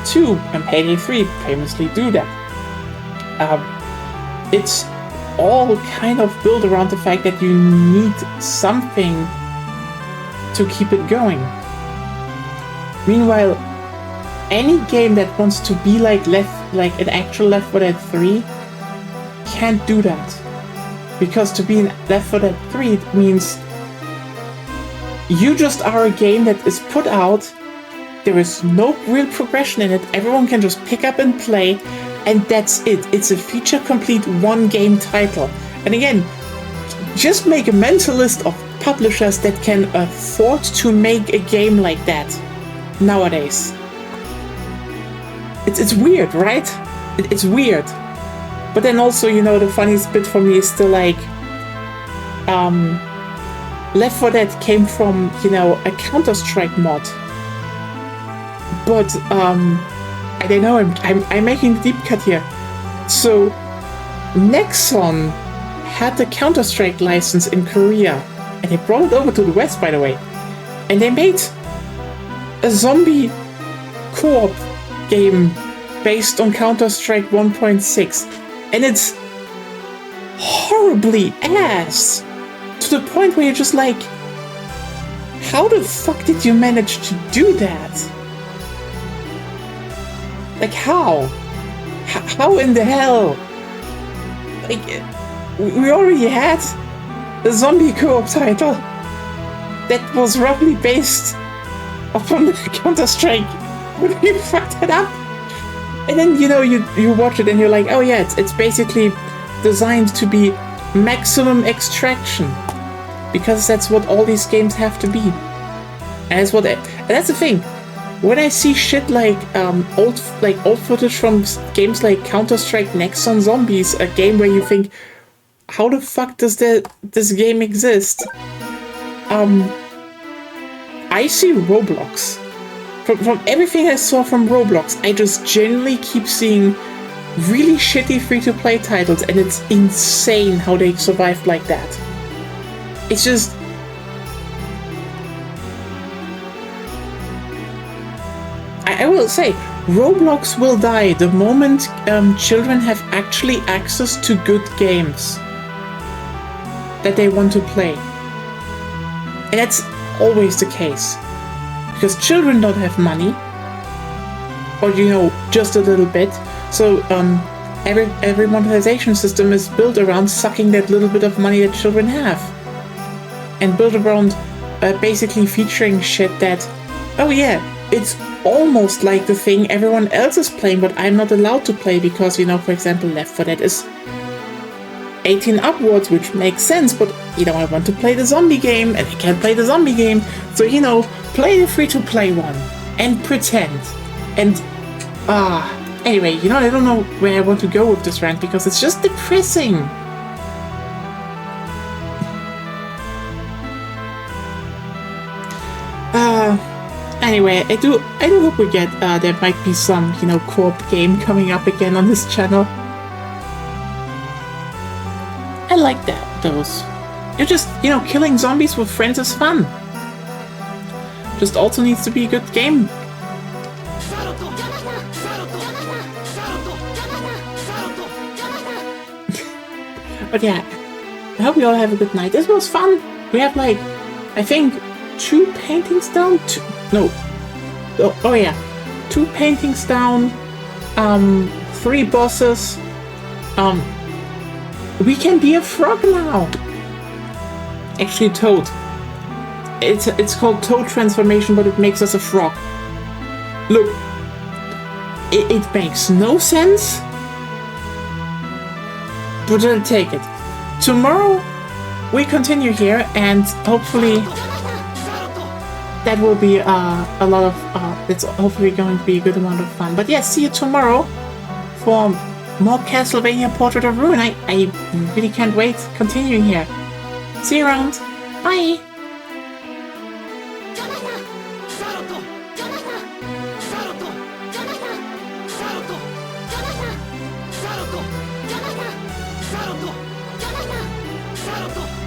2 and Payday 3 famously do that. It's all kind of built around the fact that you need something to keep it going. Meanwhile, any game that wants to be like an actual Left 4 Dead 3 can't do that. Because to be in Left 4 Dead 3 means you just are a game that is put out, there is no real progression in it, everyone can just pick up and play, and that's it. It's a feature-complete one-game title. And again, just make a mental list of publishers that can afford to make a game like that nowadays. It's weird, right? It's weird. But then also, the funniest bit for me is still Left 4 Dead came from, a Counter-Strike mod. But, I don't know, I'm making a deep cut here. So, Nexon had the Counter-Strike license in Korea, and they brought it over to the West, by the way. And they made a zombie co-op game based on Counter-Strike 1.6. And it's horribly ass. To the point where you're just how the fuck did you manage to do that? How? How in the hell? We already had a zombie co-op title that was roughly based upon Counter-Strike. Would you fuck that up? And then, you watch it and you're like, oh yeah, it's basically designed to be maximum extraction. Because that's what all these games have to be. And that's the thing. When I see shit old footage from games like Counter-Strike Nexon Zombies, a game where you think, how the fuck does this game exist? I see Roblox. From everything I saw from Roblox, I just genuinely keep seeing really shitty free-to-play titles, and it's insane how they survived like that. It's just... I will say, Roblox will die the moment children have actually access to good games that they want to play. And that's always the case. Because children don't have money, or just a little bit. So every monetization system is built around sucking that little bit of money that children have, and built around basically featuring shit that, oh yeah, it's almost like the thing everyone else is playing, but I'm not allowed to play because, you know, for example, Left 4 Dead is 18 upwards, which makes sense, but, you know, I want to play the zombie game, and I can't play the zombie game, so, you know, play the free-to-play one, and pretend, and, anyway, you know, I don't know where I want to go with this rant, because it's just depressing. Anyway, I do hope we get, there might be some, you know, co-op game coming up again on this channel. I like those. You're just, you know, killing zombies with friends is fun. Just also needs to be a good game. But yeah, I hope you all have a good night. This was fun. We have like, I think, 2 paintings down. Oh yeah, 2 paintings down. 3 bosses. We can be a frog now. Actually, Toad. It's called Toad transformation, but it makes us a frog. Look, it makes no sense, but I'll take it. Tomorrow we continue here, and hopefully that will be a lot of. It's hopefully going to be a good amount of fun. But yeah, see you tomorrow for more Castlevania Portrait of Ruin. I really can't wait continuing here. See you around. Bye. Saruto!